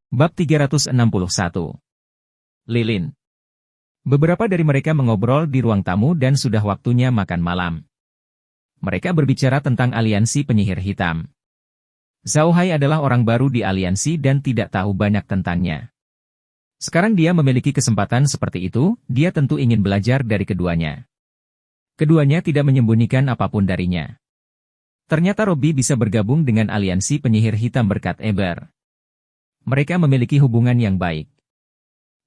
Bab 361. Lilin. Beberapa dari mereka mengobrol di ruang tamu dan sudah waktunya makan malam. Mereka berbicara tentang aliansi penyihir hitam. Zhao Hai adalah orang baru di aliansi dan tidak tahu banyak tentangnya. Sekarang dia memiliki kesempatan seperti itu, dia tentu ingin belajar dari keduanya. Keduanya tidak menyembunyikan apapun darinya. Ternyata Robby bisa bergabung dengan aliansi penyihir hitam berkat Eber. Mereka memiliki hubungan yang baik.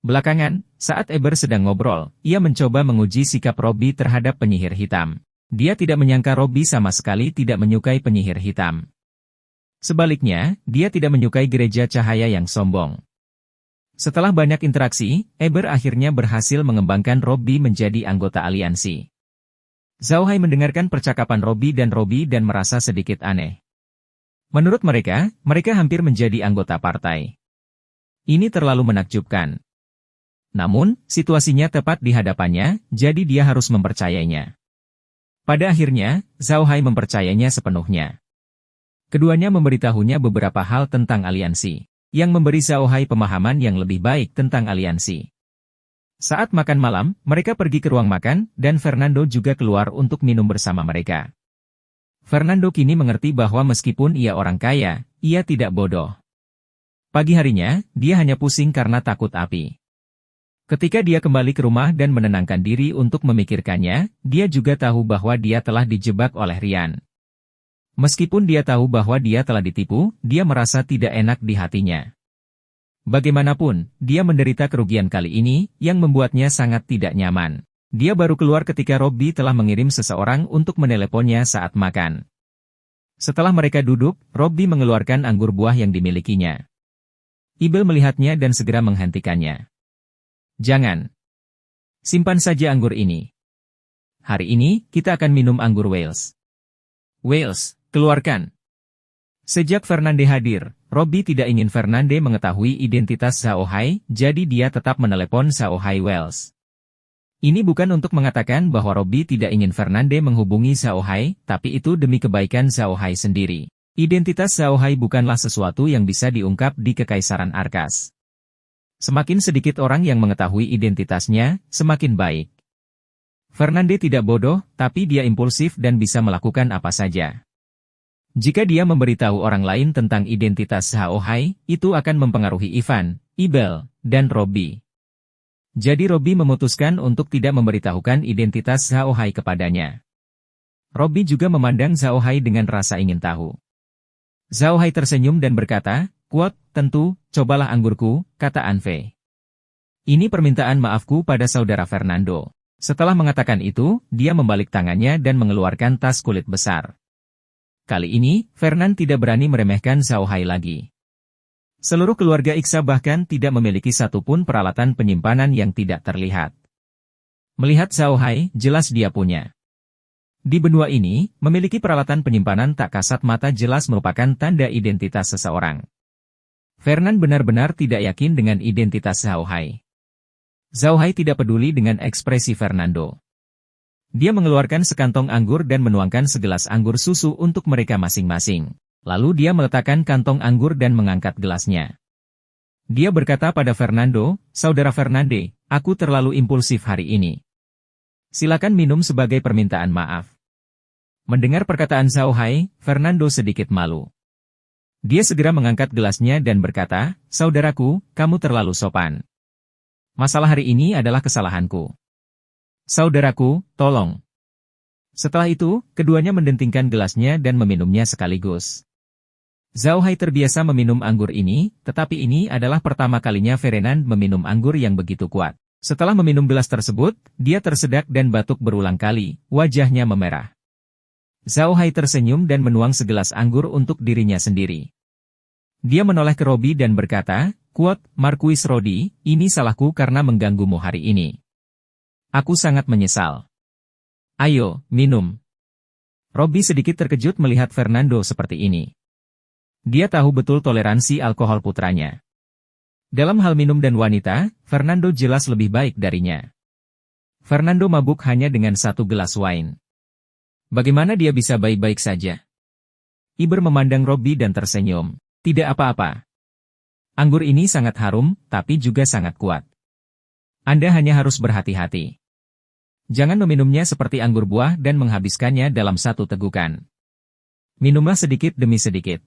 Belakangan, saat Eber sedang ngobrol, ia mencoba menguji sikap Robby terhadap penyihir hitam. Dia tidak menyangka Robby sama sekali tidak menyukai penyihir hitam. Sebaliknya, dia tidak menyukai gereja cahaya yang sombong. Setelah banyak interaksi, Eber akhirnya berhasil mengembangkan Robby menjadi anggota aliansi. Zhao Hai mendengarkan percakapan Robby dan merasa sedikit aneh. Menurut mereka, mereka hampir menjadi anggota partai. Ini terlalu menakjubkan. Namun, situasinya tepat di hadapannya, jadi dia harus mempercayainya. Pada akhirnya, Zhao Hai mempercayainya sepenuhnya. Keduanya memberitahunya beberapa hal tentang aliansi, yang memberi Zhao Hai pemahaman yang lebih baik tentang aliansi. Saat makan malam, mereka pergi ke ruang makan, dan Fernando juga keluar untuk minum bersama mereka. Fernando kini mengerti bahwa meskipun ia orang kaya, ia tidak bodoh. Pagi harinya, dia hanya pusing karena takut api. Ketika dia kembali ke rumah dan menenangkan diri untuk memikirkannya, dia juga tahu bahwa dia telah dijebak oleh Rian. Meskipun dia tahu bahwa dia telah ditipu, dia merasa tidak enak di hatinya. Bagaimanapun, dia menderita kerugian kali ini, yang membuatnya sangat tidak nyaman. Dia baru keluar ketika Robby telah mengirim seseorang untuk meneleponnya saat makan. Setelah mereka duduk, Robby mengeluarkan anggur buah yang dimilikinya. Ibel melihatnya dan segera menghentikannya. Jangan. Simpan saja anggur ini. Hari ini, kita akan minum anggur Wales. Wales, keluarkan. Sejak Fernande hadir, Robby tidak ingin Fernande mengetahui identitas Zhao Hai, jadi dia tetap menelepon Zhao Hai Wales. Ini bukan untuk mengatakan bahwa Robby tidak ingin Fernande menghubungi Zhao Hai, tapi itu demi kebaikan Zhao Hai sendiri. Identitas Zhao Hai bukanlah sesuatu yang bisa diungkap di Kekaisaran Arkas. Semakin sedikit orang yang mengetahui identitasnya, semakin baik. Fernande tidak bodoh, tapi dia impulsif dan bisa melakukan apa saja. Jika dia memberitahu orang lain tentang identitas Zhao Hai, itu akan mempengaruhi Ivan, Ibel, dan Robby. Jadi Robby memutuskan untuk tidak memberitahukan identitas Zhao Hai kepadanya. Robby juga memandang Zhao Hai dengan rasa ingin tahu. Zhao Hai tersenyum dan berkata, "Kuat, tentu, cobalah anggurku," kata Anfe. "Ini permintaan maafku pada saudara Fernando." Setelah mengatakan itu, dia membalik tangannya dan mengeluarkan tas kulit besar. Kali ini, Fernan tidak berani meremehkan Zhao Hai lagi. Seluruh keluarga Iksa bahkan tidak memiliki satupun peralatan penyimpanan yang tidak terlihat. Melihat Zhao Hai, jelas dia punya. Di benua ini, memiliki peralatan penyimpanan tak kasat mata jelas merupakan tanda identitas seseorang. Fernan benar-benar tidak yakin dengan identitas Zhao Hai. Zhao Hai tidak peduli dengan ekspresi Fernando. Dia mengeluarkan sekantong anggur dan menuangkan segelas anggur susu untuk mereka masing-masing. Lalu dia meletakkan kantong anggur dan mengangkat gelasnya. Dia berkata pada Fernando, "Saudara Fernande, aku terlalu impulsif hari ini. Silakan minum sebagai permintaan maaf." Mendengar perkataan Zhao Hai, Fernando sedikit malu. Dia segera mengangkat gelasnya dan berkata, "Saudaraku, kamu terlalu sopan. Masalah hari ini adalah kesalahanku. Saudaraku, tolong." Setelah itu, keduanya mendentingkan gelasnya dan meminumnya sekaligus. Zhao Hai terbiasa meminum anggur ini, tetapi ini adalah pertama kalinya Fernand meminum anggur yang begitu kuat. Setelah meminum gelas tersebut, dia tersedak dan batuk berulang kali, wajahnya memerah. Zhao Hai tersenyum dan menuang segelas anggur untuk dirinya sendiri. Dia menoleh ke Robby dan berkata, "Kuat, Marquis Rodi, ini salahku karena mengganggumu hari ini. Aku sangat menyesal. Ayo, minum." Robby sedikit terkejut melihat Fernando seperti ini. Dia tahu betul toleransi alkohol putranya. Dalam hal minum dan wanita, Fernando jelas lebih baik darinya. Fernando mabuk hanya dengan satu gelas wine. Bagaimana dia bisa baik-baik saja? Iber memandang Robby dan tersenyum. "Tidak apa-apa. Anggur ini sangat harum, tapi juga sangat kuat. Anda hanya harus berhati-hati. Jangan meminumnya seperti anggur buah dan menghabiskannya dalam satu tegukan. Minumlah sedikit demi sedikit.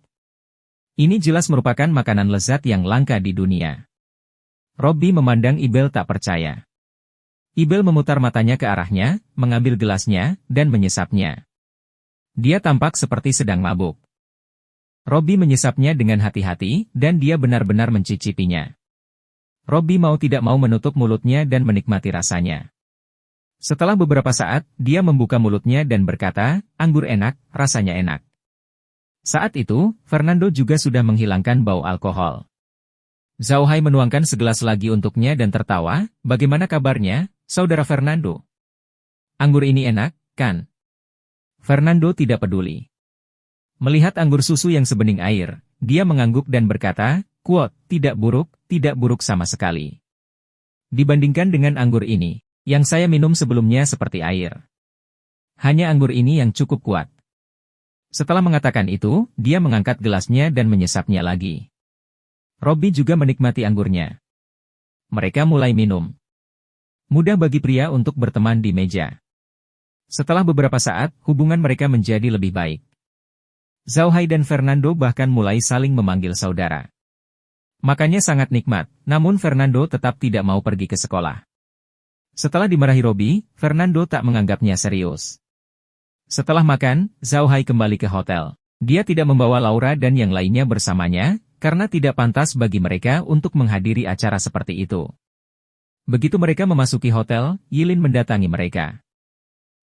Ini jelas merupakan makanan lezat yang langka di dunia. Robbie memandang Ibel tak percaya. Ibel memutar matanya ke arahnya, mengambil gelasnya, dan menyesapnya. Dia tampak seperti sedang mabuk. Robbie menyesapnya dengan hati-hati, dan dia benar-benar mencicipinya. Robbie mau tidak mau menutup mulutnya dan menikmati rasanya. Setelah beberapa saat, dia membuka mulutnya dan berkata, "Anggur enak, rasanya enak." Saat itu, Fernando juga sudah menghilangkan bau alkohol. Zhao Hai menuangkan segelas lagi untuknya dan tertawa, "Bagaimana kabarnya, Saudara Fernando? Anggur ini enak, kan?" Fernando tidak peduli. Melihat anggur susu yang sebening air, dia mengangguk dan berkata, "Quote, tidak buruk sama sekali. Dibandingkan dengan anggur ini, yang saya minum sebelumnya seperti air. Hanya anggur ini yang cukup kuat." Setelah mengatakan itu, dia mengangkat gelasnya dan menyesapnya lagi. Robbie juga menikmati anggurnya. Mereka mulai minum. Mudah bagi pria untuk berteman di meja. Setelah beberapa saat, hubungan mereka menjadi lebih baik. Zhao Hai dan Fernando bahkan mulai saling memanggil saudara. Makannya sangat nikmat, namun Fernando tetap tidak mau pergi ke sekolah. Setelah dimarahi Robbie, Fernando tak menganggapnya serius. Setelah makan, Zhao Hai kembali ke hotel. Dia tidak membawa Laura dan yang lainnya bersamanya, karena tidak pantas bagi mereka untuk menghadiri acara seperti itu. Begitu mereka memasuki hotel, Yilin mendatangi mereka.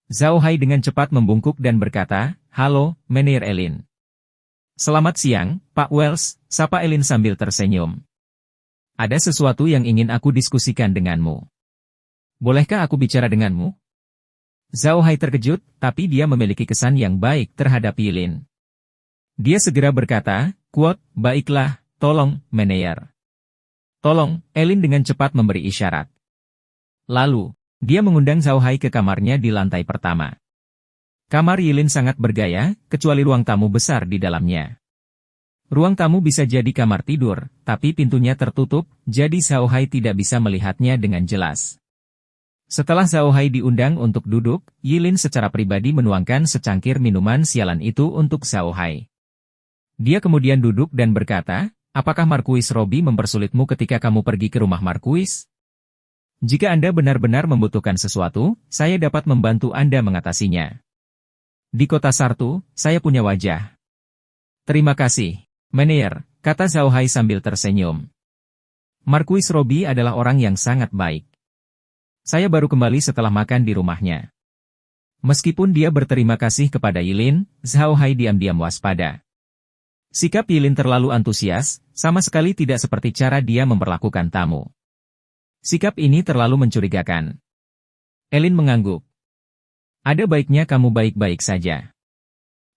Zhao Hai dengan cepat membungkuk dan berkata, "Halo, Meneer Elin." "Selamat siang, Pak Wells," sapa Elin sambil tersenyum. "Ada sesuatu yang ingin aku diskusikan denganmu. Bolehkah aku bicara denganmu?" Zhao Hai terkejut, tapi dia memiliki kesan yang baik terhadap Yilin. Dia segera berkata, "Quote, baiklah, tolong, Meneer." "Tolong," Elin dengan cepat memberi isyarat. Lalu, dia mengundang Zhao Hai ke kamarnya di lantai pertama. Kamar Yilin sangat bergaya, kecuali ruang tamu besar di dalamnya. Ruang tamu bisa jadi kamar tidur, tapi pintunya tertutup, jadi Zhao Hai tidak bisa melihatnya dengan jelas. Setelah Zhao Hai diundang untuk duduk, Yilin secara pribadi menuangkan secangkir minuman sialan itu untuk Zhao Hai. Dia kemudian duduk dan berkata, "Apakah Markuis Robbie mempersulitmu ketika kamu pergi ke rumah Markuis? Jika Anda benar-benar membutuhkan sesuatu, saya dapat membantu Anda mengatasinya. Di kota Sartu, saya punya wajah." "Terima kasih, Meneer," kata Zhao Hai sambil tersenyum. "Markuis Robbie adalah orang yang sangat baik. Saya baru kembali setelah makan di rumahnya." Meskipun dia berterima kasih kepada Yilin, Zhao Hai diam-diam waspada. Sikap Yilin terlalu antusias, sama sekali tidak seperti cara dia memperlakukan tamu. Sikap ini terlalu mencurigakan. Elin mengangguk. "Ada baiknya kamu baik-baik saja.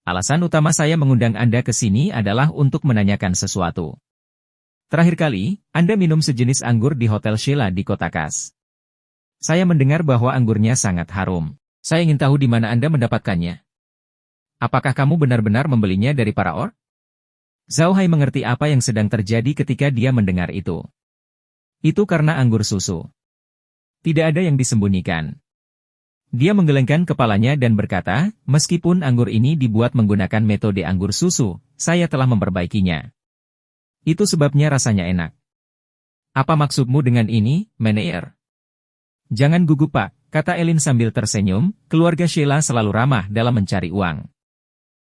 Alasan utama saya mengundang Anda ke sini adalah untuk menanyakan sesuatu. Terakhir kali, Anda minum sejenis anggur di Hotel Sheila di Kota Kas. Saya mendengar bahwa anggurnya sangat harum. Saya ingin tahu di mana Anda mendapatkannya. Apakah kamu benar-benar membelinya dari para orc?" Zhao Hai mengerti apa yang sedang terjadi ketika dia mendengar itu. Itu karena anggur susu. Tidak ada yang disembunyikan. Dia menggelengkan kepalanya dan berkata, "Meskipun anggur ini dibuat menggunakan metode anggur susu, saya telah memperbaikinya. Itu sebabnya rasanya enak." "Apa maksudmu dengan ini, Meneer?" "Jangan gugup Pak," kata Elin sambil tersenyum, "keluarga Sheila selalu ramah dalam mencari uang.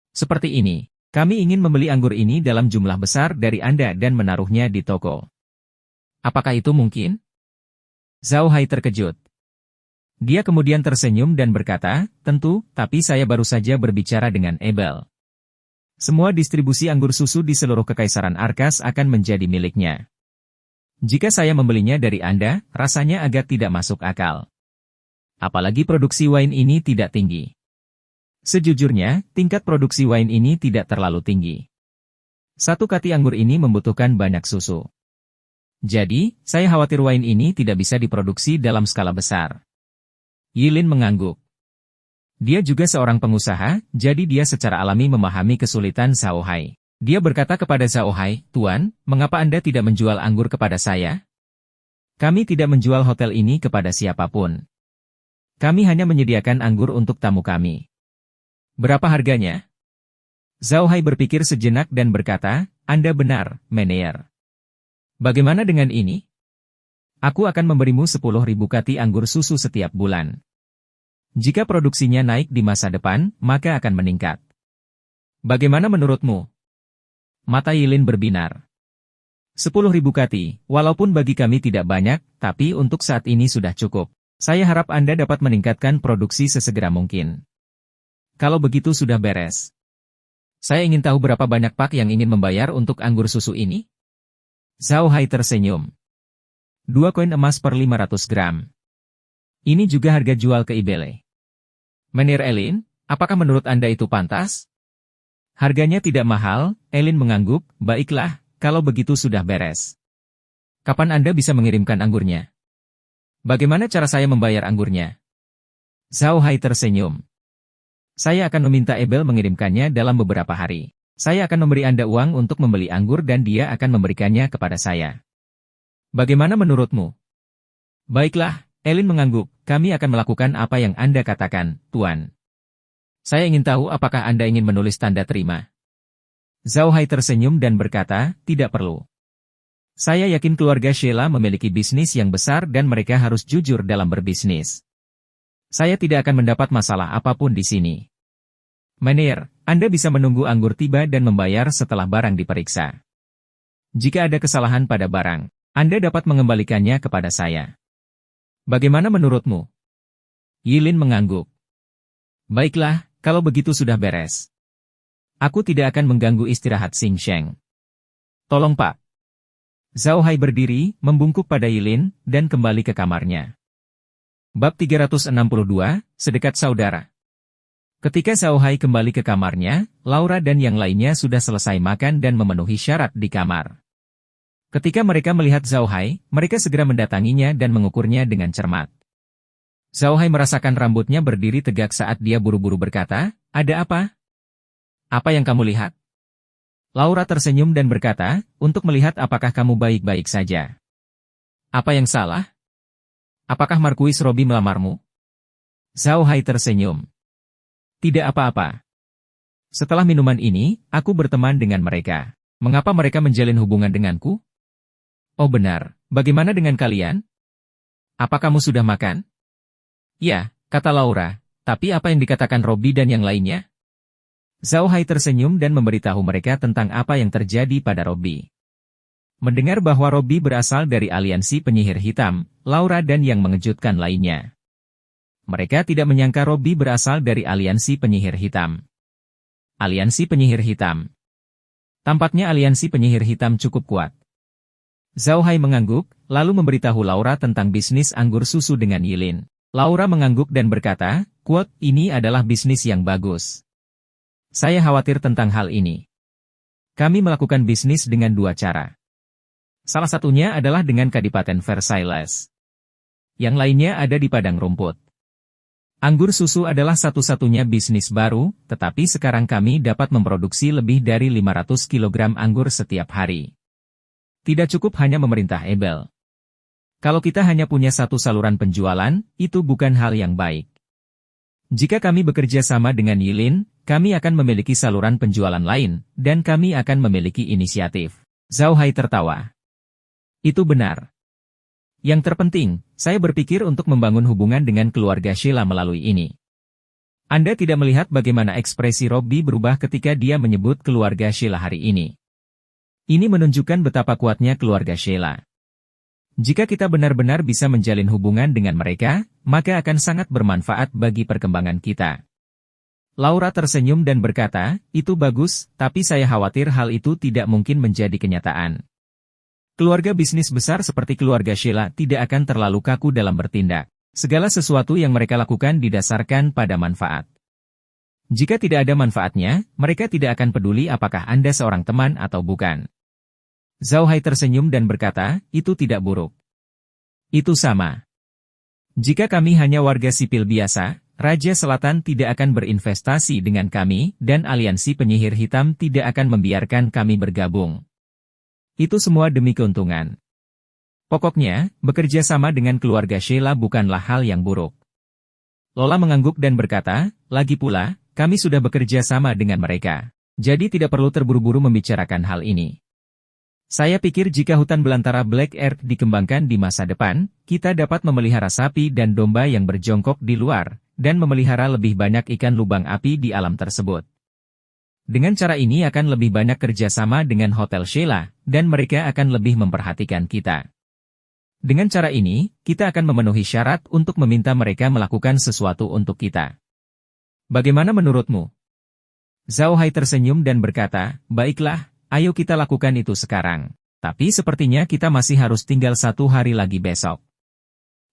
Seperti ini, kami ingin membeli anggur ini dalam jumlah besar dari Anda dan menaruhnya di toko. Apakah itu mungkin?" Zhao Hai terkejut. Dia kemudian tersenyum dan berkata, "Tentu, tapi saya baru saja berbicara dengan Ebel. Semua distribusi anggur susu di seluruh Kekaisaran Arkas akan menjadi miliknya. Jika saya membelinya dari Anda, rasanya agak tidak masuk akal. Apalagi produksi wine ini tidak tinggi. Sejujurnya, tingkat produksi wine ini tidak terlalu tinggi. Satu kati anggur ini membutuhkan banyak susu. Jadi, saya khawatir wine ini tidak bisa diproduksi dalam skala besar." Yilin mengangguk. Dia juga seorang pengusaha, jadi dia secara alami memahami kesulitan Zhao Hai. Dia berkata kepada Zhao Hai, "Tuan, mengapa Anda tidak menjual anggur kepada saya? Kami tidak menjual hotel ini kepada siapapun. Kami hanya menyediakan anggur untuk tamu kami." "Berapa harganya?" Zhao Hai berpikir sejenak dan berkata, "Anda benar, Meneer. Bagaimana dengan ini? Aku akan memberimu 10.000 kati anggur susu setiap bulan. Jika produksinya naik di masa depan, maka akan meningkat. Bagaimana menurutmu?" Mata Yilin berbinar. 10.000 kati, walaupun bagi kami tidak banyak, tapi untuk saat ini sudah cukup. Saya harap Anda dapat meningkatkan produksi sesegera mungkin. Kalau begitu sudah beres. Saya ingin tahu berapa banyak pak yang ingin membayar untuk anggur susu ini? Zhao Hai tersenyum. 2 koin emas per 500 gram. Ini juga harga jual ke Ibele. Menir Elin, apakah menurut Anda itu pantas? Harganya tidak mahal, Elin mengangguk, baiklah, kalau begitu sudah beres. Kapan Anda bisa mengirimkan anggurnya? Bagaimana cara saya membayar anggurnya? Zhao Hai tersenyum. Saya akan meminta Ebel mengirimkannya dalam beberapa hari. Saya akan memberi Anda uang untuk membeli anggur dan dia akan memberikannya kepada saya. Bagaimana menurutmu? Baiklah, Elin mengangguk, kami akan melakukan apa yang Anda katakan, Tuan. Saya ingin tahu apakah Anda ingin menulis tanda terima. Zhao Hai tersenyum dan berkata, tidak perlu. Saya yakin keluarga Sheila memiliki bisnis yang besar dan mereka harus jujur dalam berbisnis. Saya tidak akan mendapat masalah apapun di sini. Meneer, Anda bisa menunggu anggur tiba dan membayar setelah barang diperiksa. Jika ada kesalahan pada barang, Anda dapat mengembalikannya kepada saya. Bagaimana menurutmu? Yilin mengangguk. Baiklah, kalau begitu sudah beres. Aku tidak akan mengganggu istirahat Xing Sheng. Tolong Pak. Zhao Hai berdiri, membungkuk pada Yilin, dan kembali ke kamarnya. Bab 362, Sedekat Saudara. Ketika Zhao Hai kembali ke kamarnya, Laura dan yang lainnya sudah selesai makan dan memenuhi syarat di kamar. Ketika mereka melihat Zhao Hai, mereka segera mendatanginya dan mengukurnya dengan cermat. Zhao Hai merasakan rambutnya berdiri tegak saat dia buru-buru berkata, ada apa? Apa yang kamu lihat? Laura tersenyum dan berkata, untuk melihat apakah kamu baik-baik saja. Apa yang salah? Apakah Marquis Robbie melamarmu? Zhao Hai tersenyum. Tidak apa-apa. Setelah minuman ini, aku berteman dengan mereka. Mengapa mereka menjalin hubungan denganku? Oh benar, bagaimana dengan kalian? Apa kamu sudah makan? Ya, kata Laura, tapi apa yang dikatakan Robbie dan yang lainnya? Zhao Hai tersenyum dan memberitahu mereka tentang apa yang terjadi pada Robbie. Mendengar bahwa Robbie berasal dari aliansi penyihir hitam, Laura dan yang mengejutkan lainnya. Mereka tidak menyangka Robbie berasal dari aliansi penyihir hitam. Aliansi penyihir hitam. Tampaknya aliansi penyihir hitam cukup kuat. Zhao Hai mengangguk, lalu memberitahu Laura tentang bisnis anggur susu dengan Yilin. Laura mengangguk dan berkata, "Quote, ini adalah bisnis yang bagus. Saya khawatir tentang hal ini. Kami melakukan bisnis dengan dua cara. Salah satunya adalah dengan Kadipaten Versailles. Yang lainnya ada di padang rumput. Anggur susu adalah satu-satunya bisnis baru, tetapi sekarang kami dapat memproduksi lebih dari 500 kg anggur setiap hari. Tidak cukup hanya memerintah Ebel. Kalau kita hanya punya satu saluran penjualan, itu bukan hal yang baik. Jika kami bekerja sama dengan Yilin, kami akan memiliki saluran penjualan lain, dan kami akan memiliki inisiatif." Zhao Hai tertawa. Itu benar. Yang terpenting, saya berpikir untuk membangun hubungan dengan keluarga Sheila melalui ini. Anda tidak melihat bagaimana ekspresi Robbie berubah ketika dia menyebut keluarga Sheila hari ini. Ini menunjukkan betapa kuatnya keluarga Sheila. Jika kita benar-benar bisa menjalin hubungan dengan mereka, maka akan sangat bermanfaat bagi perkembangan kita. Laura tersenyum dan berkata, itu bagus, tapi saya khawatir hal itu tidak mungkin menjadi kenyataan. Keluarga bisnis besar seperti keluarga Sheila tidak akan terlalu kaku dalam bertindak. Segala sesuatu yang mereka lakukan didasarkan pada manfaat. Jika tidak ada manfaatnya, mereka tidak akan peduli apakah Anda seorang teman atau bukan. Zhao Hai tersenyum dan berkata, itu tidak buruk. Itu sama. Jika kami hanya warga sipil biasa, Raja Selatan tidak akan berinvestasi dengan kami, dan aliansi penyihir hitam tidak akan membiarkan kami bergabung. Itu semua demi keuntungan. Pokoknya, bekerja sama dengan keluarga Sheila bukanlah hal yang buruk. Lola mengangguk dan berkata, lagi pula, kami sudah bekerja sama dengan mereka. Jadi tidak perlu terburu-buru membicarakan hal ini. Saya pikir jika hutan belantara Black Earth dikembangkan di masa depan, kita dapat memelihara sapi dan domba yang berjongkok di luar, dan memelihara lebih banyak ikan lubang api di alam tersebut. Dengan cara ini akan lebih banyak kerjasama dengan Hotel Sheila, dan mereka akan lebih memperhatikan kita. Dengan cara ini, kita akan memenuhi syarat untuk meminta mereka melakukan sesuatu untuk kita. Bagaimana menurutmu? Zhao Hai tersenyum dan berkata, baiklah, ayo kita lakukan itu sekarang. Tapi sepertinya kita masih harus tinggal 1 hari lagi besok.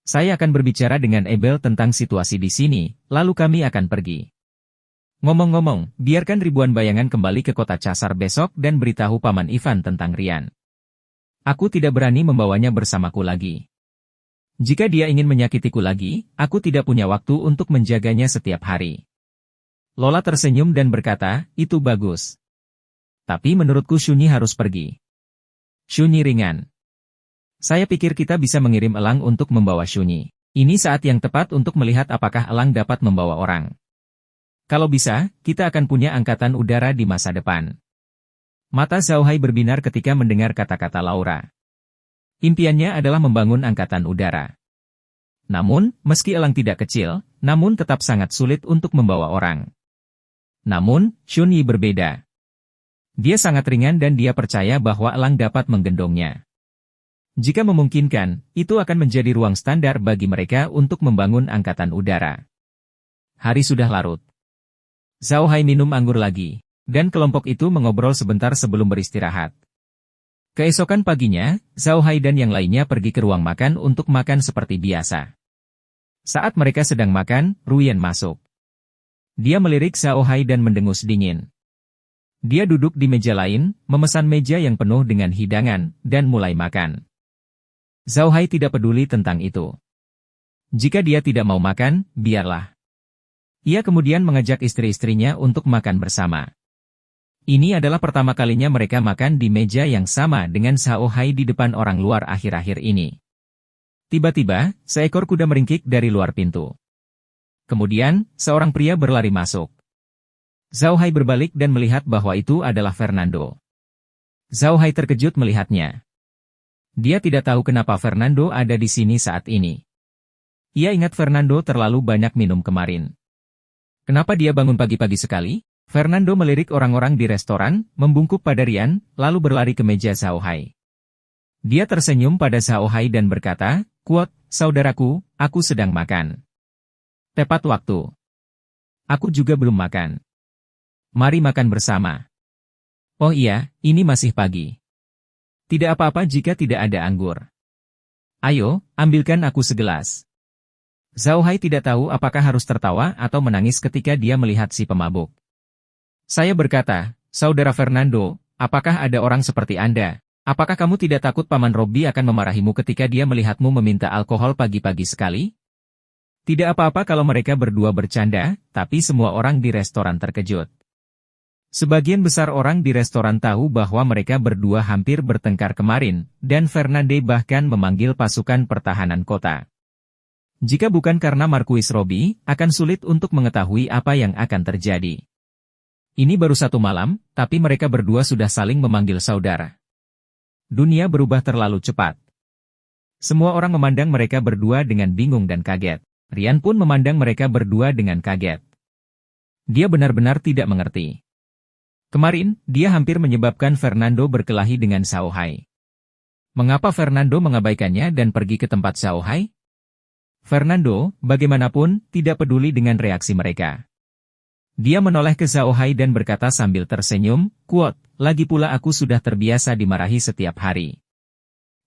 Saya akan berbicara dengan Abel tentang situasi di sini, lalu kami akan pergi. Ngomong-ngomong, biarkan ribuan bayangan kembali ke kota Casar besok dan beritahu Paman Ivan tentang Rian. Aku tidak berani membawanya bersamaku lagi. Jika dia ingin menyakitiku lagi, aku tidak punya waktu untuk menjaganya setiap hari. Lola tersenyum dan berkata, itu bagus. Tapi menurutku Shunyi harus pergi. Shunyi ringan. Saya pikir kita bisa mengirim elang untuk membawa Shunyi. Ini saat yang tepat untuk melihat apakah elang dapat membawa orang. Kalau bisa, kita akan punya angkatan udara di masa depan. Mata Zhao Hai berbinar ketika mendengar kata-kata Laura. Impiannya adalah membangun angkatan udara. Namun, meski elang tidak kecil, namun tetap sangat sulit untuk membawa orang. Namun, Shunyi berbeda. Dia sangat ringan dan dia percaya bahwa elang dapat menggendongnya. Jika memungkinkan, itu akan menjadi ruang standar bagi mereka untuk membangun angkatan udara. Hari sudah larut. Zhao Hai minum anggur lagi, dan kelompok itu mengobrol sebentar sebelum beristirahat. Keesokan paginya, Zhao Hai dan yang lainnya pergi ke ruang makan untuk makan seperti biasa. Saat mereka sedang makan, Ruyen masuk. Dia melirik Zhao Hai dan mendengus dingin. Dia duduk di meja lain, memesan meja yang penuh dengan hidangan, dan mulai makan. Zhao Hai tidak peduli tentang itu. Jika dia tidak mau makan, biarlah. Ia kemudian mengajak istri-istrinya untuk makan bersama. Ini adalah pertama kalinya mereka makan di meja yang sama dengan Zhao Hai di depan orang luar akhir-akhir ini. Tiba-tiba, seekor kuda meringkik dari luar pintu. Kemudian, seorang pria berlari masuk. Zhao Hai berbalik dan melihat bahwa itu adalah Fernando. Zhao Hai terkejut melihatnya. Dia tidak tahu kenapa Fernando ada di sini saat ini. Ia ingat Fernando terlalu banyak minum kemarin. Kenapa dia bangun pagi-pagi sekali? Fernando melirik orang-orang di restoran, membungkuk pada Rian, lalu berlari ke meja Zhao Hai. Dia tersenyum pada Zhao Hai dan berkata, "Kuat, saudaraku, aku sedang makan." Tepat waktu. Aku juga belum makan. Mari makan bersama. Oh iya, ini masih pagi. Tidak apa-apa jika tidak ada anggur. Ayo, ambilkan aku segelas. Zhao Hai tidak tahu apakah harus tertawa atau menangis ketika dia melihat si pemabuk. Saya berkata, Saudara Fernando, apakah ada orang seperti Anda? Apakah kamu tidak takut Paman Robby akan memarahimu ketika dia melihatmu meminta alkohol pagi-pagi sekali? Tidak apa-apa kalau mereka berdua bercanda, tapi semua orang di restoran terkejut. Sebagian besar orang di restoran tahu bahwa mereka berdua hampir bertengkar kemarin, dan Fernande bahkan memanggil pasukan pertahanan kota. Jika bukan karena Marquis Robby, akan sulit untuk mengetahui apa yang akan terjadi. Ini baru 1 malam, tapi mereka berdua sudah saling memanggil saudara. Dunia berubah terlalu cepat. Semua orang memandang mereka berdua dengan bingung dan kaget. Rian pun memandang mereka berdua dengan kaget. Dia benar-benar tidak mengerti. Kemarin, dia hampir menyebabkan Fernando berkelahi dengan Zhao Hai. Mengapa Fernando mengabaikannya dan pergi ke tempat Zhao Hai? Fernando, bagaimanapun, tidak peduli dengan reaksi mereka. Dia menoleh ke Zhao Hai dan berkata sambil tersenyum, "Kuat, lagi pula aku sudah terbiasa dimarahi setiap hari.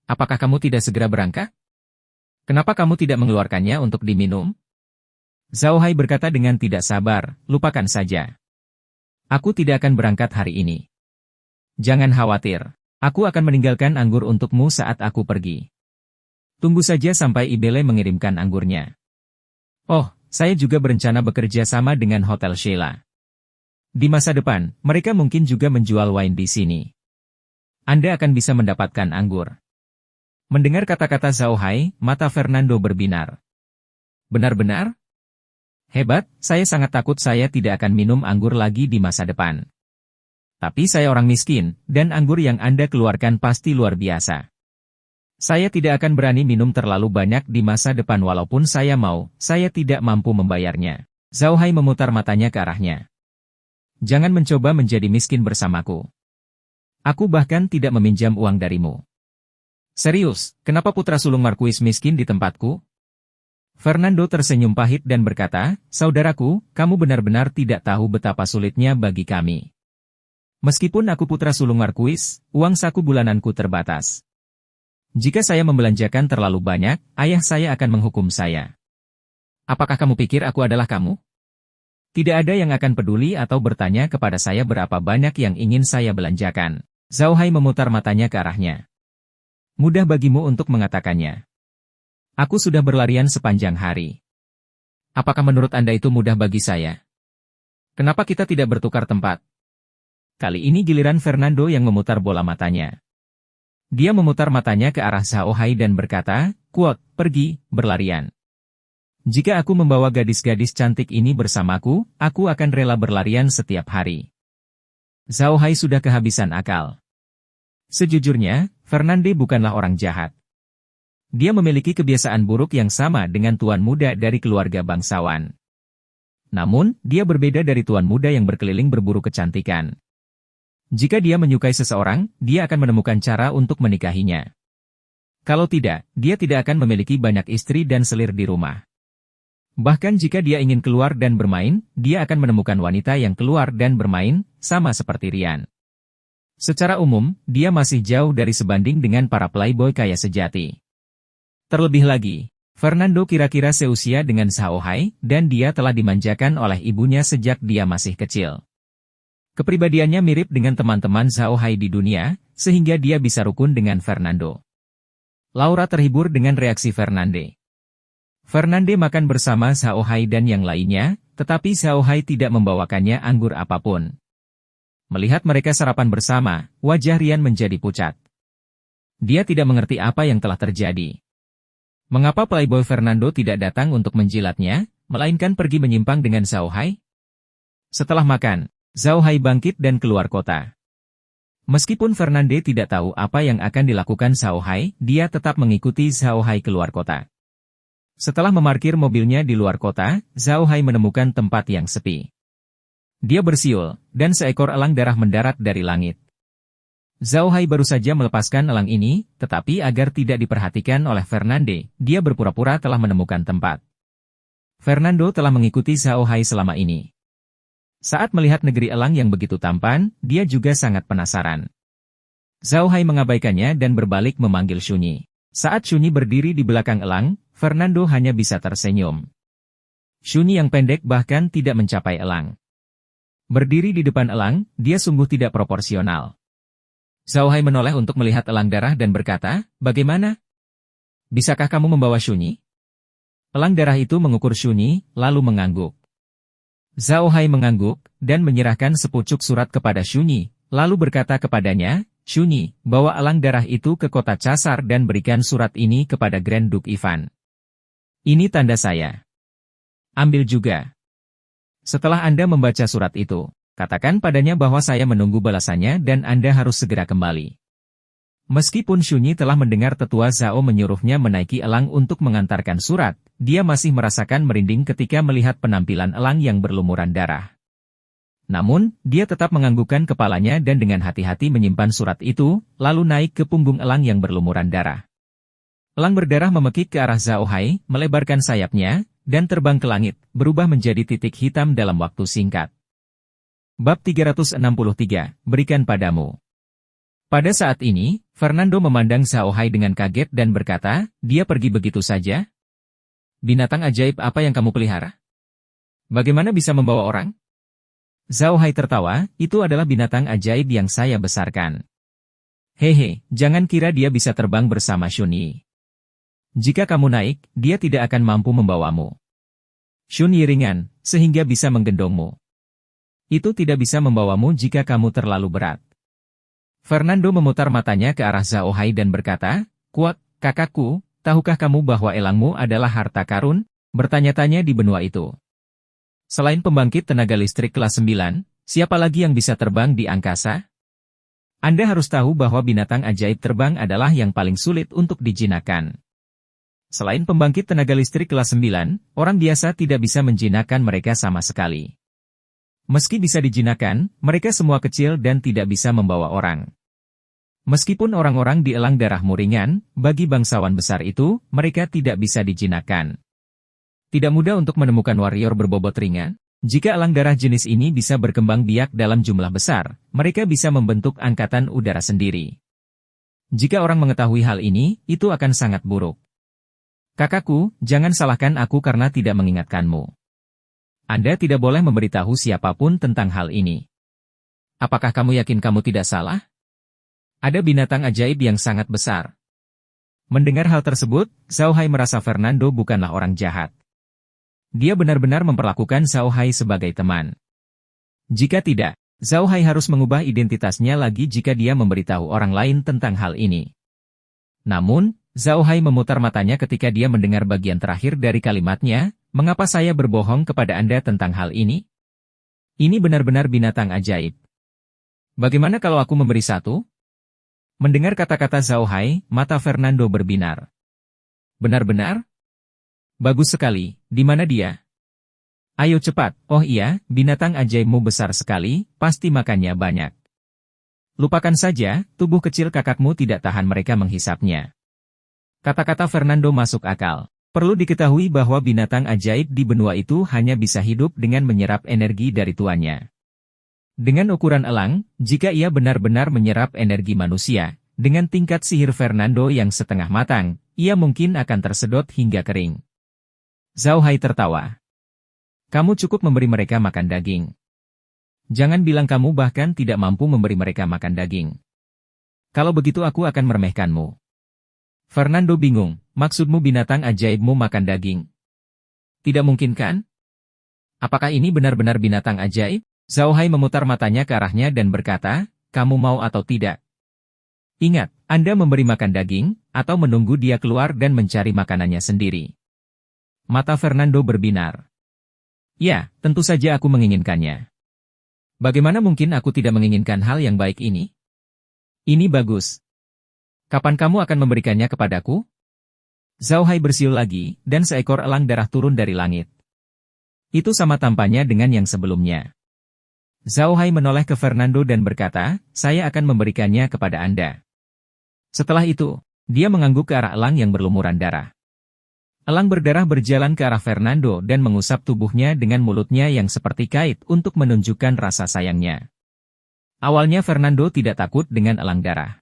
Apakah kamu tidak segera berangkat? Kenapa kamu tidak mengeluarkannya untuk diminum?" Zhao Hai berkata dengan tidak sabar, "Lupakan saja. Aku tidak akan berangkat hari ini. Jangan khawatir, aku akan meninggalkan anggur untukmu saat aku pergi. Tunggu saja sampai Ibele mengirimkan anggurnya." "Oh, Saya juga berencana bekerja sama dengan Hotel Sheila. Di masa depan, mereka mungkin juga menjual wine di sini. Anda akan bisa mendapatkan anggur. Mendengar kata-kata Zhao Hai, mata Fernando berbinar. Benar-benar? Hebat, saya sangat takut saya tidak akan minum anggur lagi di masa depan. Tapi saya orang miskin, dan anggur yang Anda keluarkan pasti luar biasa. Saya tidak akan berani minum terlalu banyak di masa depan walaupun saya mau, saya tidak mampu membayarnya. Zhao Hai memutar matanya ke arahnya. Jangan mencoba menjadi miskin bersamaku. Aku bahkan tidak meminjam uang darimu. Serius, kenapa putra sulung Marquis miskin di tempatku? Fernando tersenyum pahit dan berkata, saudaraku, kamu benar-benar tidak tahu betapa sulitnya bagi kami. Meskipun aku putra sulung Marquis, uang saku bulananku terbatas. Jika saya membelanjakan terlalu banyak, ayah saya akan menghukum saya. Apakah kamu pikir aku adalah kamu? Tidak ada yang akan peduli atau bertanya kepada saya berapa banyak yang ingin saya belanjakan. Zhao Hai memutar matanya ke arahnya. Mudah bagimu untuk mengatakannya. Aku sudah berlarian sepanjang hari. Apakah menurut Anda itu mudah bagi saya? Kenapa kita tidak bertukar tempat? Kali ini giliran Fernando yang memutar bola matanya. Dia memutar matanya ke arah Zhao Hai dan berkata, "Kuat, pergi, berlarian. Jika aku membawa gadis-gadis cantik ini bersamaku, aku akan rela berlarian setiap hari." Zhao Hai sudah kehabisan akal. Sejujurnya, Fernando bukanlah orang jahat. Dia memiliki kebiasaan buruk yang sama dengan tuan muda dari keluarga bangsawan. Namun, dia berbeda dari tuan muda yang berkeliling berburu kecantikan. Jika dia menyukai seseorang, dia akan menemukan cara untuk menikahinya. Kalau tidak, dia tidak akan memiliki banyak istri dan selir di rumah. Bahkan jika dia ingin keluar dan bermain, dia akan menemukan wanita yang keluar dan bermain, sama seperti Rian. Secara umum, dia masih jauh dari sebanding dengan para playboy kaya sejati. Terlebih lagi, Fernando kira-kira seusia dengan Zhao Hai, dan dia telah dimanjakan oleh ibunya sejak dia masih kecil. Kepribadiannya mirip dengan teman-teman Zhao Hai di dunia, sehingga dia bisa rukun dengan Fernando. Laura terhibur dengan reaksi Fernando. Fernando makan bersama Zhao Hai dan yang lainnya, tetapi Zhao Hai tidak membawakannya anggur apapun. Melihat mereka sarapan bersama, wajah Rian menjadi pucat. Dia tidak mengerti apa yang telah terjadi. Mengapa playboy Fernando tidak datang untuk menjilatnya, melainkan pergi menyimpang dengan Zhao Hai? Setelah makan, Zhao Hai bangkit dan keluar kota. Meskipun Fernando tidak tahu apa yang akan dilakukan Zhao Hai, dia tetap mengikuti Zhao Hai keluar kota. Setelah memarkir mobilnya di luar kota, Zhao Hai menemukan tempat yang sepi. Dia bersiul, dan seekor elang darah mendarat dari langit. Zhao Hai baru saja melepaskan elang ini, tetapi agar tidak diperhatikan oleh Fernando, dia berpura-pura telah menemukan tempat. Fernando telah mengikuti Zhao Hai selama ini. Saat melihat negeri elang yang begitu tampan, dia juga sangat penasaran. Zhao Hai mengabaikannya dan berbalik memanggil Shunyi. Saat Shunyi berdiri di belakang elang, Fernando hanya bisa tersenyum. Shunyi yang pendek bahkan tidak mencapai elang. Berdiri di depan elang, dia sungguh tidak proporsional. Zhao Hai menoleh untuk melihat elang darah dan berkata, "Bagaimana? Bisakah kamu membawa Shunyi?" Elang darah itu mengukur Shunyi, lalu mengangguk. Zhao Hai mengangguk, dan menyerahkan sepucuk surat kepada Shunyi, lalu berkata kepadanya, "Shunyi, bawa elang darah itu ke kota Casar dan berikan surat ini kepada Grand Duke Ivan. Ini tanda saya. Ambil juga. Setelah Anda membaca surat itu, katakan padanya bahwa saya menunggu balasannya dan Anda harus segera kembali." Meskipun Shunyi telah mendengar tetua Zhao menyuruhnya menaiki elang untuk mengantarkan surat, dia masih merasakan merinding ketika melihat penampilan elang yang berlumuran darah. Namun, dia tetap menganggukkan kepalanya dan dengan hati-hati menyimpan surat itu, lalu naik ke punggung elang yang berlumuran darah. Elang berdarah memekik ke arah Zhao Hai, melebarkan sayapnya, dan terbang ke langit, berubah menjadi titik hitam dalam waktu singkat. Bab 363, Berikan padamu. Pada saat ini, Fernando memandang Zhao Hai dengan kaget dan berkata, "Dia pergi begitu saja? Binatang ajaib apa yang kamu pelihara? Bagaimana bisa membawa orang?" Zhao Hai tertawa, "Itu adalah binatang ajaib yang saya besarkan. Hehe, jangan kira dia bisa terbang bersama Shunyi. Jika kamu naik, dia tidak akan mampu membawamu." Shun Yi ringan, sehingga bisa menggendongmu. Itu tidak bisa membawamu jika kamu terlalu berat. Fernando memutar matanya ke arah Zhao Hai dan berkata, "Kuat, kakakku, tahukah kamu bahwa elangmu adalah harta karun?" Bertanya-tanya di benua itu. Selain pembangkit tenaga listrik kelas 9, siapa lagi yang bisa terbang di angkasa? Anda harus tahu bahwa binatang ajaib terbang adalah yang paling sulit untuk dijinakkan. Selain pembangkit tenaga listrik kelas 9, orang biasa tidak bisa menjinakkan mereka sama sekali. Meski bisa dijinakkan, mereka semua kecil dan tidak bisa membawa orang. Meskipun orang-orang di elang darahmu ringan, bagi bangsawan besar itu, mereka tidak bisa dijinakkan. Tidak mudah untuk menemukan warrior berbobot ringan. Jika elang darah jenis ini bisa berkembang biak dalam jumlah besar, mereka bisa membentuk angkatan udara sendiri. Jika orang mengetahui hal ini, itu akan sangat buruk. Kakakku, jangan salahkan aku karena tidak mengingatkanmu. Anda tidak boleh memberitahu siapapun tentang hal ini. Apakah kamu yakin kamu tidak salah? Ada binatang ajaib yang sangat besar. Mendengar hal tersebut, Zhao Hai merasa Fernando bukanlah orang jahat. Dia benar-benar memperlakukan Zhao Hai sebagai teman. Jika tidak, Zhao Hai harus mengubah identitasnya lagi jika dia memberitahu orang lain tentang hal ini. Namun, Zhao Hai memutar matanya ketika dia mendengar bagian terakhir dari kalimatnya, "Mengapa saya berbohong kepada Anda tentang hal ini? Ini benar-benar binatang ajaib. Bagaimana kalau aku memberi satu?" Mendengar kata-kata Zhao Hai, mata Fernando berbinar. "Benar-benar? Bagus sekali, di mana dia? Ayo cepat, oh iya, binatang ajaibmu besar sekali, pasti makannya banyak. Lupakan saja, tubuh kecil kakakmu tidak tahan mereka menghisapnya." Kata-kata Fernando masuk akal. Perlu diketahui bahwa binatang ajaib di benua itu hanya bisa hidup dengan menyerap energi dari tuannya. Dengan ukuran elang, jika ia benar-benar menyerap energi manusia, dengan tingkat sihir Fernando yang setengah matang, ia mungkin akan tersedot hingga kering. Zhao Hai tertawa. "Kamu cukup memberi mereka makan daging. Jangan bilang kamu bahkan tidak mampu memberi mereka makan daging. Kalau begitu aku akan meremehkanmu." Fernando bingung, maksudmu binatang ajaibmu makan daging? Tidak mungkin kan? Apakah ini benar-benar binatang ajaib? Zhao Hai memutar matanya ke arahnya dan berkata, "Kamu mau atau tidak? Ingat, Anda memberi makan daging, atau menunggu dia keluar dan mencari makanannya sendiri." Mata Fernando berbinar. "Ya, tentu saja aku menginginkannya. Bagaimana mungkin aku tidak menginginkan hal yang baik ini? Ini bagus. Kapan kamu akan memberikannya kepadaku?" Zhao Hai bersiul lagi, dan seekor elang darah turun dari langit. Itu sama tampaknya dengan yang sebelumnya. Zhao Hai menoleh ke Fernando dan berkata, "Saya akan memberikannya kepada Anda." Setelah itu, dia mengangguk ke arah elang yang berlumuran darah. Elang berdarah berjalan ke arah Fernando dan mengusap tubuhnya dengan mulutnya yang seperti kait untuk menunjukkan rasa sayangnya. Awalnya Fernando tidak takut dengan elang darah.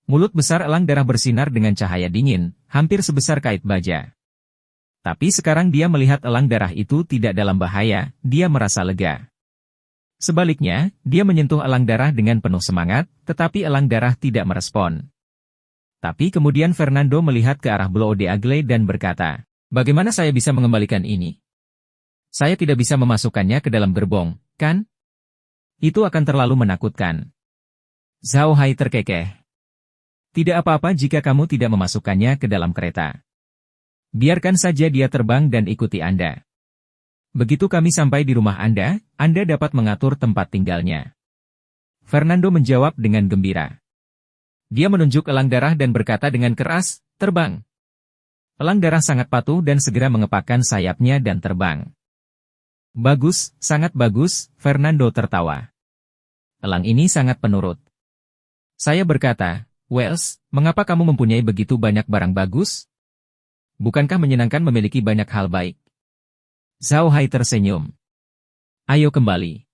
Mulut besar elang darah bersinar dengan cahaya dingin, hampir sebesar kait baja. Tapi sekarang dia melihat elang darah itu tidak dalam bahaya, dia merasa lega. Sebaliknya, dia menyentuh elang darah dengan penuh semangat, tetapi elang darah tidak merespon. Tapi kemudian Fernando melihat ke arah Blue de Agle dan berkata, "Bagaimana saya bisa mengembalikan ini? Saya tidak bisa memasukkannya ke dalam gerbong, kan? Itu akan terlalu menakutkan." Zhao Hai terkekeh. "Tidak apa-apa jika kamu tidak memasukkannya ke dalam kereta. Biarkan saja dia terbang dan ikuti Anda. Begitu kami sampai di rumah Anda dapat mengatur tempat tinggalnya." Fernando menjawab dengan gembira. Dia menunjuk elang darah dan berkata dengan keras, "Terbang." Elang darah sangat patuh dan segera mengepakkan sayapnya dan terbang. "Bagus, sangat bagus," Fernando tertawa. "Elang ini sangat penurut." Saya berkata, "Wells, mengapa kamu mempunyai begitu banyak barang bagus? Bukankah menyenangkan memiliki banyak hal baik?" Zhao Hai tersenyum. "Ayo kembali.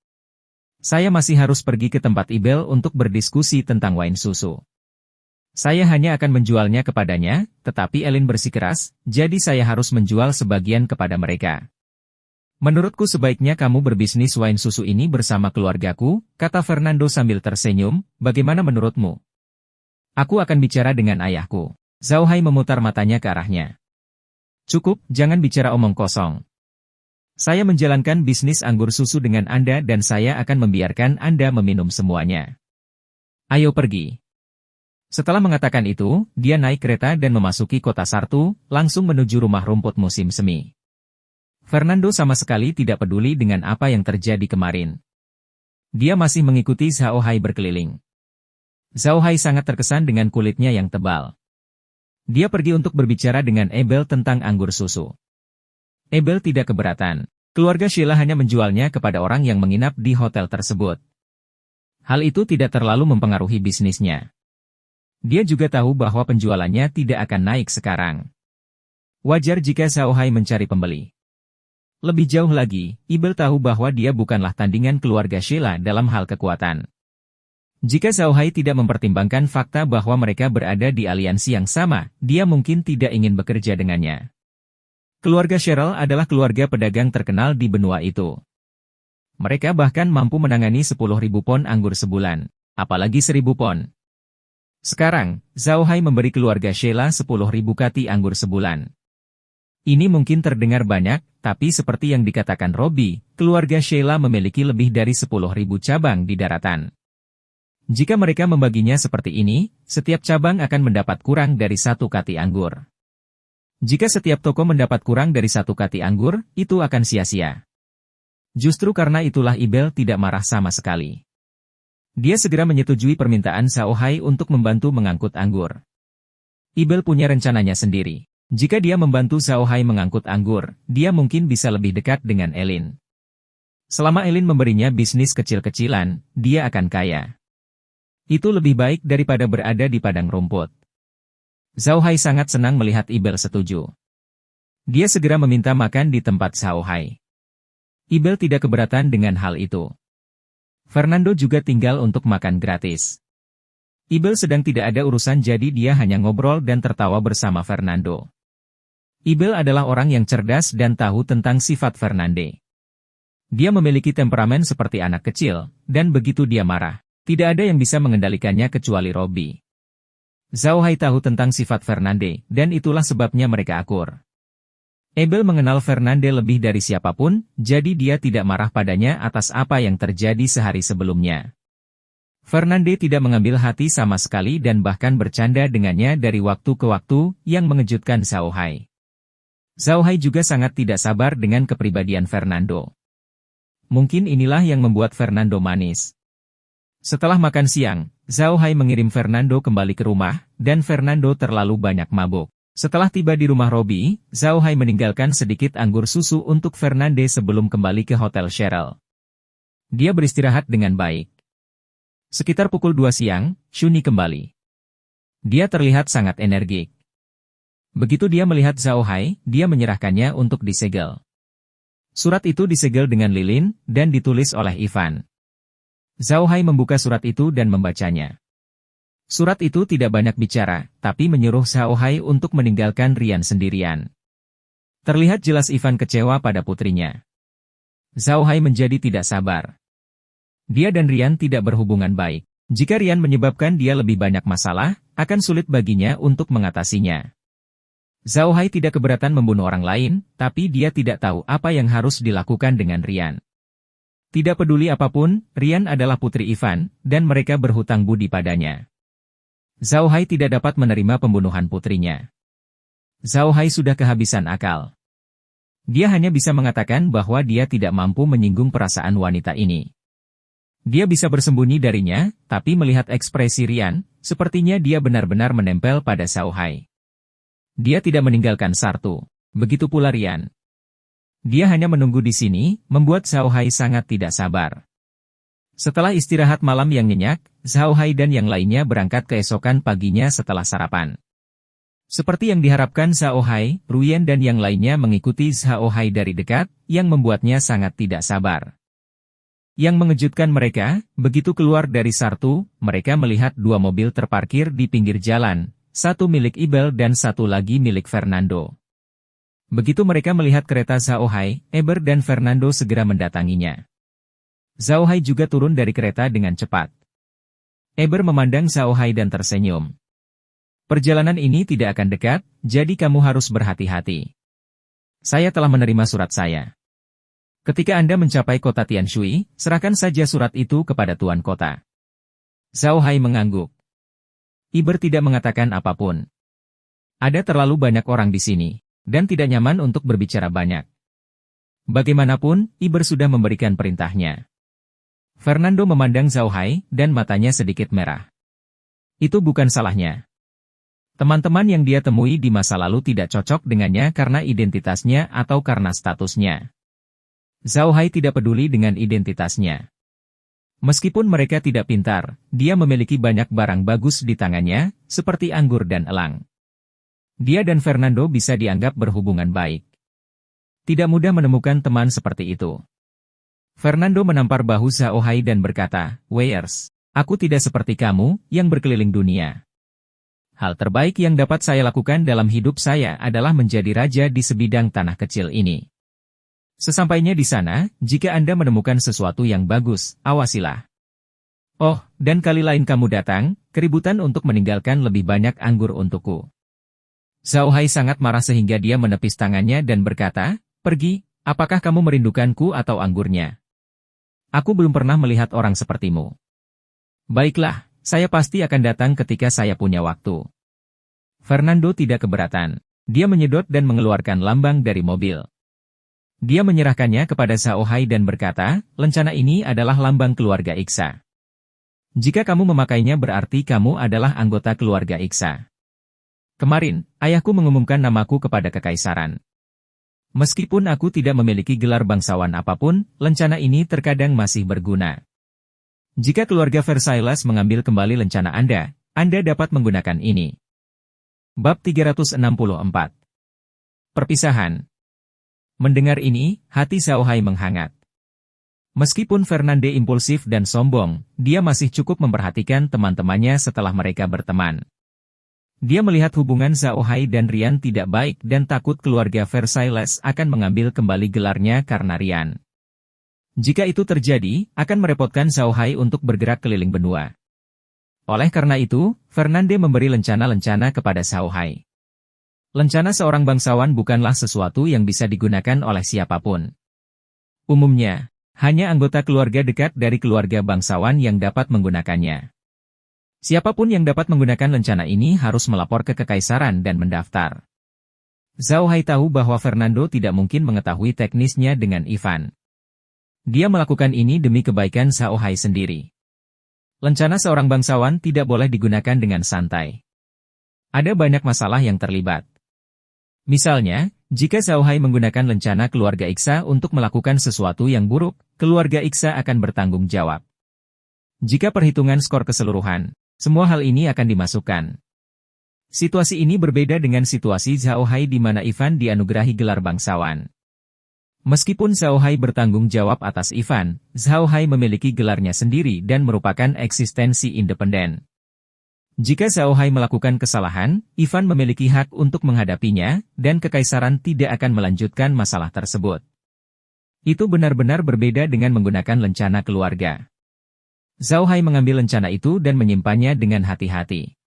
Saya masih harus pergi ke tempat Ibel untuk berdiskusi tentang wine susu. Saya hanya akan menjualnya kepadanya, tetapi Elin bersikeras, jadi saya harus menjual sebagian kepada mereka. Menurutku sebaiknya kamu berbisnis wine susu ini bersama keluargaku," kata Fernando sambil tersenyum, "bagaimana menurutmu?" "Aku akan bicara dengan ayahku." Zhao Hai memutar matanya ke arahnya. "Cukup, jangan bicara omong kosong. Saya menjalankan bisnis anggur susu dengan Anda dan saya akan membiarkan Anda meminum semuanya. Ayo pergi. Setelah mengatakan itu, dia naik kereta dan memasuki kota Sartu, langsung menuju rumah rumput musim semi. Fernando sama sekali tidak peduli dengan apa yang terjadi kemarin. Dia masih mengikuti Zhao Hai berkeliling. Zhao Hai sangat terkesan dengan kulitnya yang tebal. Dia pergi untuk berbicara dengan Abel tentang anggur susu. Abel tidak keberatan. Keluarga Sheila hanya menjualnya kepada orang yang menginap di hotel tersebut. Hal itu tidak terlalu mempengaruhi bisnisnya. Dia juga tahu bahwa penjualannya tidak akan naik sekarang. Wajar jika Zhao Hai mencari pembeli. Lebih jauh lagi, Abel tahu bahwa dia bukanlah tandingan keluarga Sheila dalam hal kekuatan. Jika Zhao Hai tidak mempertimbangkan fakta bahwa mereka berada di aliansi yang sama, dia mungkin tidak ingin bekerja dengannya. Keluarga Cheryl adalah keluarga pedagang terkenal di benua itu. Mereka bahkan mampu menangani 10.000 pon anggur sebulan, apalagi 1.000 pon. Sekarang, Zhao Hai memberi keluarga Sheila 10.000 kati anggur sebulan. Ini mungkin terdengar banyak, tapi seperti yang dikatakan Robbie, keluarga Sheila memiliki lebih dari 10.000 cabang di daratan. Jika mereka membaginya seperti ini, setiap cabang akan mendapat kurang dari 1 kati anggur. Jika setiap toko mendapat kurang dari 1 kati anggur, itu akan sia-sia. Justru karena itulah Abel tidak marah sama sekali. Dia segera menyetujui permintaan Zhao Hai untuk membantu mengangkut anggur. Abel punya rencananya sendiri. Jika dia membantu Zhao Hai mengangkut anggur, dia mungkin bisa lebih dekat dengan Elin. Selama Elin memberinya bisnis kecil-kecilan, dia akan kaya. Itu lebih baik daripada berada di padang rumput. Zhao Hai sangat senang melihat Abel setuju. Dia segera meminta makan di tempat Zhao Hai. Abel tidak keberatan dengan hal itu. Fernando juga tinggal untuk makan gratis. Abel sedang tidak ada urusan jadi dia hanya ngobrol dan tertawa bersama Fernando. Abel adalah orang yang cerdas dan tahu tentang sifat Fernande. Dia memiliki temperamen seperti anak kecil, dan begitu dia marah, tidak ada yang bisa mengendalikannya kecuali Robbie. Zhao Hai tahu tentang sifat Fernande, dan itulah sebabnya mereka akur. Abel mengenal Fernande lebih dari siapapun, jadi dia tidak marah padanya atas apa yang terjadi sehari sebelumnya. Fernande tidak mengambil hati sama sekali dan bahkan bercanda dengannya dari waktu ke waktu, yang mengejutkan Zhao Hai. Zhao Hai juga sangat tidak sabar dengan kepribadian Fernando. Mungkin inilah yang membuat Fernando manis. Setelah makan siang, Zhao Hai mengirim Fernando kembali ke rumah, dan Fernando terlalu banyak mabuk. Setelah tiba di rumah Robbie, Zhao Hai meninggalkan sedikit anggur susu untuk Fernande sebelum kembali ke Hotel Cheryl. Dia beristirahat dengan baik. Sekitar pukul 2 siang, Shuni kembali. Dia terlihat sangat energik. Begitu dia melihat Zhao Hai, dia menyerahkannya untuk disegel. Surat itu disegel dengan lilin, dan ditulis oleh Ivan. Zhao Hai membuka surat itu dan membacanya. Surat itu tidak banyak bicara, tapi menyuruh Zhao Hai untuk meninggalkan Rian sendirian. Terlihat jelas Ivan kecewa pada putrinya. Zhao Hai menjadi tidak sabar. Dia dan Rian tidak berhubungan baik. Jika Rian menyebabkan dia lebih banyak masalah, akan sulit baginya untuk mengatasinya. Zhao Hai tidak keberatan membunuh orang lain, tapi dia tidak tahu apa yang harus dilakukan dengan Rian. Tidak peduli apapun, Rian adalah putri Ivan, dan mereka berhutang budi padanya. Zhao Hai tidak dapat menerima pembunuhan putrinya. Zhao Hai sudah kehabisan akal. Dia hanya bisa mengatakan bahwa dia tidak mampu menyinggung perasaan wanita ini. Dia bisa bersembunyi darinya, tapi melihat ekspresi Rian, sepertinya dia benar-benar menempel pada Zhao Hai. Dia tidak meninggalkan Sartu. Begitu pula Rian. Dia hanya menunggu di sini, membuat Zhao Hai sangat tidak sabar. Setelah istirahat malam yang nyenyak, Zhao Hai dan yang lainnya berangkat keesokan paginya setelah sarapan. Seperti yang diharapkan Zhao Hai, Ruyen dan yang lainnya mengikuti Zhao Hai dari dekat, yang membuatnya sangat tidak sabar. Yang mengejutkan mereka, begitu keluar dari Sartu, mereka melihat 2 mobil terparkir di pinggir jalan, satu milik Abel dan satu lagi milik Fernando. Begitu mereka melihat kereta Zhao Hai, Eber dan Fernando segera mendatanginya. Zhao Hai juga turun dari kereta dengan cepat. Eber memandang Zhao Hai dan tersenyum. Perjalanan ini tidak akan dekat, jadi kamu harus berhati-hati. Saya telah menerima surat saya. Ketika Anda mencapai kota Tianshui, serahkan saja surat itu kepada tuan kota. Zhao Hai mengangguk. Iber tidak mengatakan apapun. Ada terlalu banyak orang di sini, dan tidak nyaman untuk berbicara banyak. Bagaimanapun, Iber sudah memberikan perintahnya. Fernando memandang Zhao Hai, dan matanya sedikit merah. Itu bukan salahnya. Teman-teman yang dia temui di masa lalu tidak cocok dengannya karena identitasnya atau karena statusnya. Zhao Hai tidak peduli dengan identitasnya. Meskipun mereka tidak pintar, dia memiliki banyak barang bagus di tangannya, seperti anggur dan elang. Dia dan Fernando bisa dianggap berhubungan baik. Tidak mudah menemukan teman seperti itu. Fernando menampar bahu Zhao Hai dan berkata, "Weiers, aku tidak seperti kamu, yang berkeliling dunia. Hal terbaik yang dapat saya lakukan dalam hidup saya adalah menjadi raja di sebidang tanah kecil ini. Sesampainya di sana, jika Anda menemukan sesuatu yang bagus, awasilah. Oh, dan kali lain kamu datang, keributan untuk meninggalkan lebih banyak anggur untukku." Zhao Hai sangat marah sehingga dia menepis tangannya dan berkata, "Pergi, apakah kamu merindukanku atau anggurnya? Aku belum pernah melihat orang sepertimu." "Baiklah, saya pasti akan datang ketika saya punya waktu." Fernando tidak keberatan. Dia menyedot dan mengeluarkan lambang dari mobil. Dia menyerahkannya kepada Zhao Hai dan berkata, "Lencana ini adalah lambang keluarga Iksa. Jika kamu memakainya berarti kamu adalah anggota keluarga Iksa. Kemarin, ayahku mengumumkan namaku kepada kekaisaran. Meskipun aku tidak memiliki gelar bangsawan apapun, lencana ini terkadang masih berguna. Jika keluarga Versailles mengambil kembali lencana Anda dapat menggunakan ini." Bab 364. Perpisahan. Mendengar ini, hati Zhao Hai menghangat. Meskipun Fernando impulsif dan sombong, dia masih cukup memperhatikan teman-temannya setelah mereka berteman. Dia melihat hubungan Zhao Hai dan Rian tidak baik dan takut keluarga Versailles akan mengambil kembali gelarnya karena Rian. Jika itu terjadi, akan merepotkan Zhao Hai untuk bergerak keliling benua. Oleh karena itu, Fernando memberi lencana-lencana kepada Zhao Hai. Lencana seorang bangsawan bukanlah sesuatu yang bisa digunakan oleh siapapun. Umumnya, hanya anggota keluarga dekat dari keluarga bangsawan yang dapat menggunakannya. Siapapun yang dapat menggunakan lencana ini harus melapor ke kekaisaran dan mendaftar. Zhao Hai tahu bahwa Fernando tidak mungkin mengetahui teknisnya dengan Ivan. Dia melakukan ini demi kebaikan Zhao Hai sendiri. Lencana seorang bangsawan tidak boleh digunakan dengan santai. Ada banyak masalah yang terlibat. Misalnya, jika Zhao Hai menggunakan lencana keluarga Iksa untuk melakukan sesuatu yang buruk, keluarga Iksa akan bertanggung jawab. Jika perhitungan skor keseluruhan, semua hal ini akan dimasukkan. Situasi ini berbeda dengan situasi Zhao Hai di mana Ivan dianugerahi gelar bangsawan. Meskipun Zhao Hai bertanggung jawab atas Ivan, Zhao Hai memiliki gelarnya sendiri dan merupakan eksistensi independen. Jika Zhao Hai melakukan kesalahan, Ivan memiliki hak untuk menghadapinya, dan kekaisaran tidak akan melanjutkan masalah tersebut. Itu benar-benar berbeda dengan menggunakan lencana keluarga. Zhao Hai mengambil lencana itu dan menyimpannya dengan hati-hati.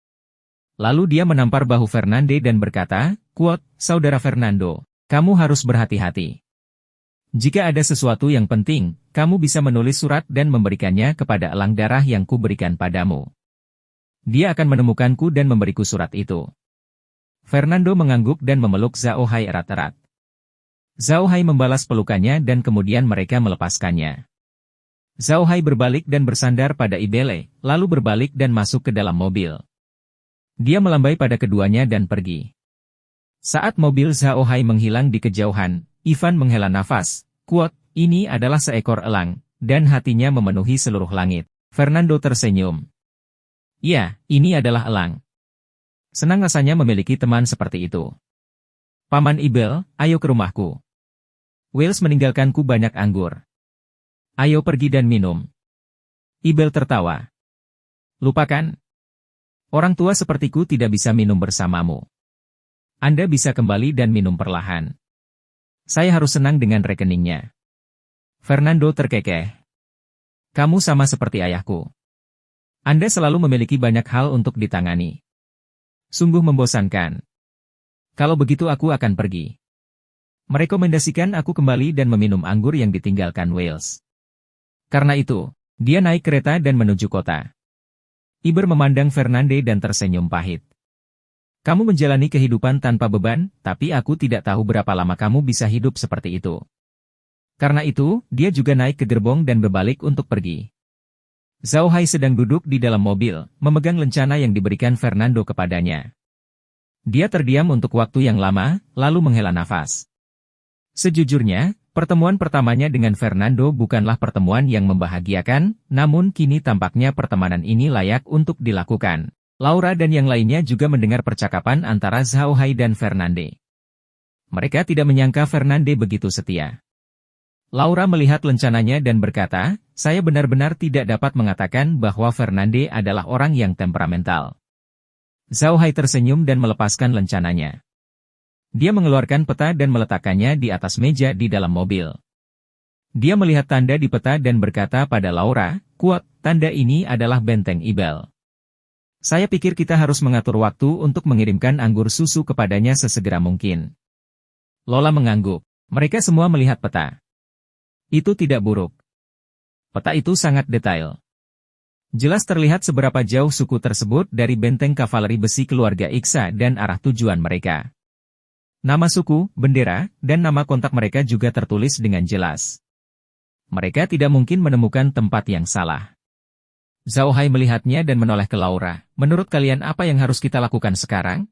Lalu dia menampar bahu Fernando dan berkata, "Quote, Saudara Fernando, kamu harus berhati-hati. Jika ada sesuatu yang penting, kamu bisa menulis surat dan memberikannya kepada elang darah yang kuberikan padamu. Dia akan menemukanku dan memberiku surat itu." Fernando mengangguk dan memeluk Zhao Hai erat-erat. Zhao Hai membalas pelukannya dan kemudian mereka melepaskannya. Zhao Hai berbalik dan bersandar pada Ibele, lalu berbalik dan masuk ke dalam mobil. Dia melambai pada keduanya dan pergi. Saat mobil Zhao Hai menghilang di kejauhan, Ivan menghela nafas. "Quote, ini adalah seekor elang," dan hatinya memenuhi seluruh langit. Fernando tersenyum. "Ya, ini adalah elang. Senang rasanya memiliki teman seperti itu. Paman Ibel, ayo ke rumahku. Wales meninggalkanku banyak anggur. Ayo pergi dan minum." Ibel tertawa. "Lupakan. Orang tua sepertiku tidak bisa minum bersamamu. Anda bisa kembali dan minum perlahan. Saya harus senang dengan rekeningnya." Fernando terkekeh. "Kamu sama seperti ayahku. Anda selalu memiliki banyak hal untuk ditangani. Sungguh membosankan. Kalau begitu aku akan pergi." merekomendasikan aku kembali dan meminum anggur yang ditinggalkan Wales. Karena itu, dia naik kereta dan menuju kota. Iber memandang Fernande dan tersenyum pahit. Kamu menjalani kehidupan tanpa beban, tapi aku tidak tahu berapa lama kamu bisa hidup seperti itu. Karena itu, dia juga naik ke gerbong dan berbalik untuk pergi. Zhao Hai sedang duduk di dalam mobil, memegang lencana yang diberikan Fernando kepadanya. Dia terdiam untuk waktu yang lama, lalu menghela nafas. Sejujurnya, pertemuan pertamanya dengan Fernando bukanlah pertemuan yang membahagiakan, namun kini tampaknya pertemanan ini layak untuk dilakukan. Laura dan yang lainnya juga mendengar percakapan antara Zhao Hai dan Fernande. Mereka tidak menyangka Fernande begitu setia. Laura melihat lencananya dan berkata, saya benar-benar tidak dapat mengatakan bahwa Fernande adalah orang yang temperamental. Zhao Hai tersenyum dan melepaskan lencananya. Dia mengeluarkan peta dan meletakkannya di atas meja di dalam mobil. Dia melihat tanda di peta dan berkata pada Laura, "Kuat, tanda ini adalah benteng Ibel. Saya pikir kita harus mengatur waktu untuk mengirimkan anggur susu kepadanya sesegera mungkin." Lola mengangguk. Mereka semua melihat peta. Itu tidak buruk. Peta itu sangat detail. Jelas terlihat seberapa jauh suku tersebut dari benteng kavaleri besi keluarga Iksa dan arah tujuan mereka. Nama suku, bendera, dan nama kontak mereka juga tertulis dengan jelas. Mereka tidak mungkin menemukan tempat yang salah. Zhao Hai melihatnya dan menoleh ke Laura. Menurut kalian apa yang harus kita lakukan sekarang?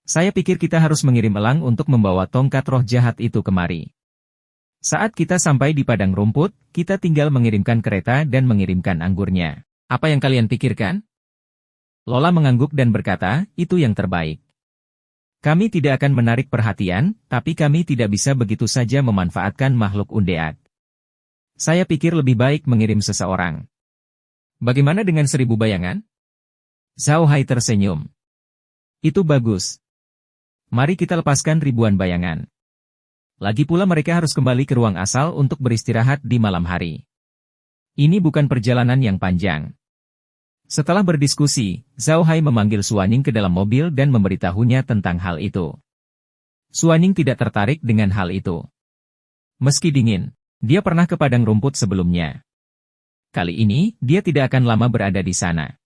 Saya pikir kita harus mengirim elang untuk membawa tongkat roh jahat itu kemari. Saat kita sampai di padang rumput, kita tinggal mengirimkan kereta dan mengirimkan anggurnya. Apa yang kalian pikirkan? Lola mengangguk dan berkata, itu yang terbaik. Kami tidak akan menarik perhatian, tapi kami tidak bisa begitu saja memanfaatkan makhluk undead. Saya pikir lebih baik mengirim seseorang. Bagaimana dengan 1000 bayangan? Zhao Hai tersenyum. Itu bagus. Mari kita lepaskan ribuan bayangan. Lagi pula mereka harus kembali ke ruang asal untuk beristirahat di malam hari. Ini bukan perjalanan yang panjang. Setelah berdiskusi, Zhao Hai memanggil Suaning ke dalam mobil dan memberitahunya tentang hal itu. Suaning tidak tertarik dengan hal itu. Meski dingin, dia pernah ke padang rumput sebelumnya. Kali ini, dia tidak akan lama berada di sana.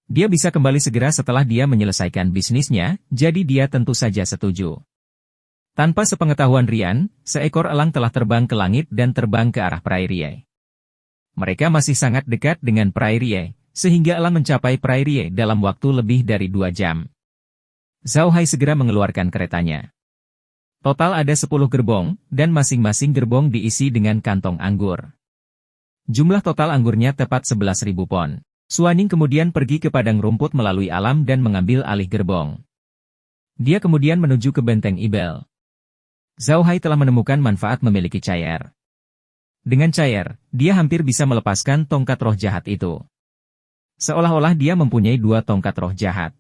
Dia bisa kembali segera setelah dia menyelesaikan bisnisnya, jadi dia tentu saja setuju. Tanpa sepengetahuan Rian, seekor elang telah terbang ke langit dan terbang ke arah Prairie. Mereka masih sangat dekat dengan Prairie, sehingga elang mencapai Prairie dalam waktu lebih dari 2 jam. Zhao Hai segera mengeluarkan keretanya. Total ada 10 gerbong, dan masing-masing gerbong diisi dengan kantong anggur. Jumlah total anggurnya tepat 11.000 pon. Suaning kemudian pergi ke padang rumput melalui alam dan mengambil alih gerbong. Dia kemudian menuju ke benteng Ibel. Zhao Hai telah menemukan manfaat memiliki cair. Dengan cair, dia hampir bisa melepaskan tongkat roh jahat itu. Seolah-olah dia mempunyai 2 tongkat roh jahat.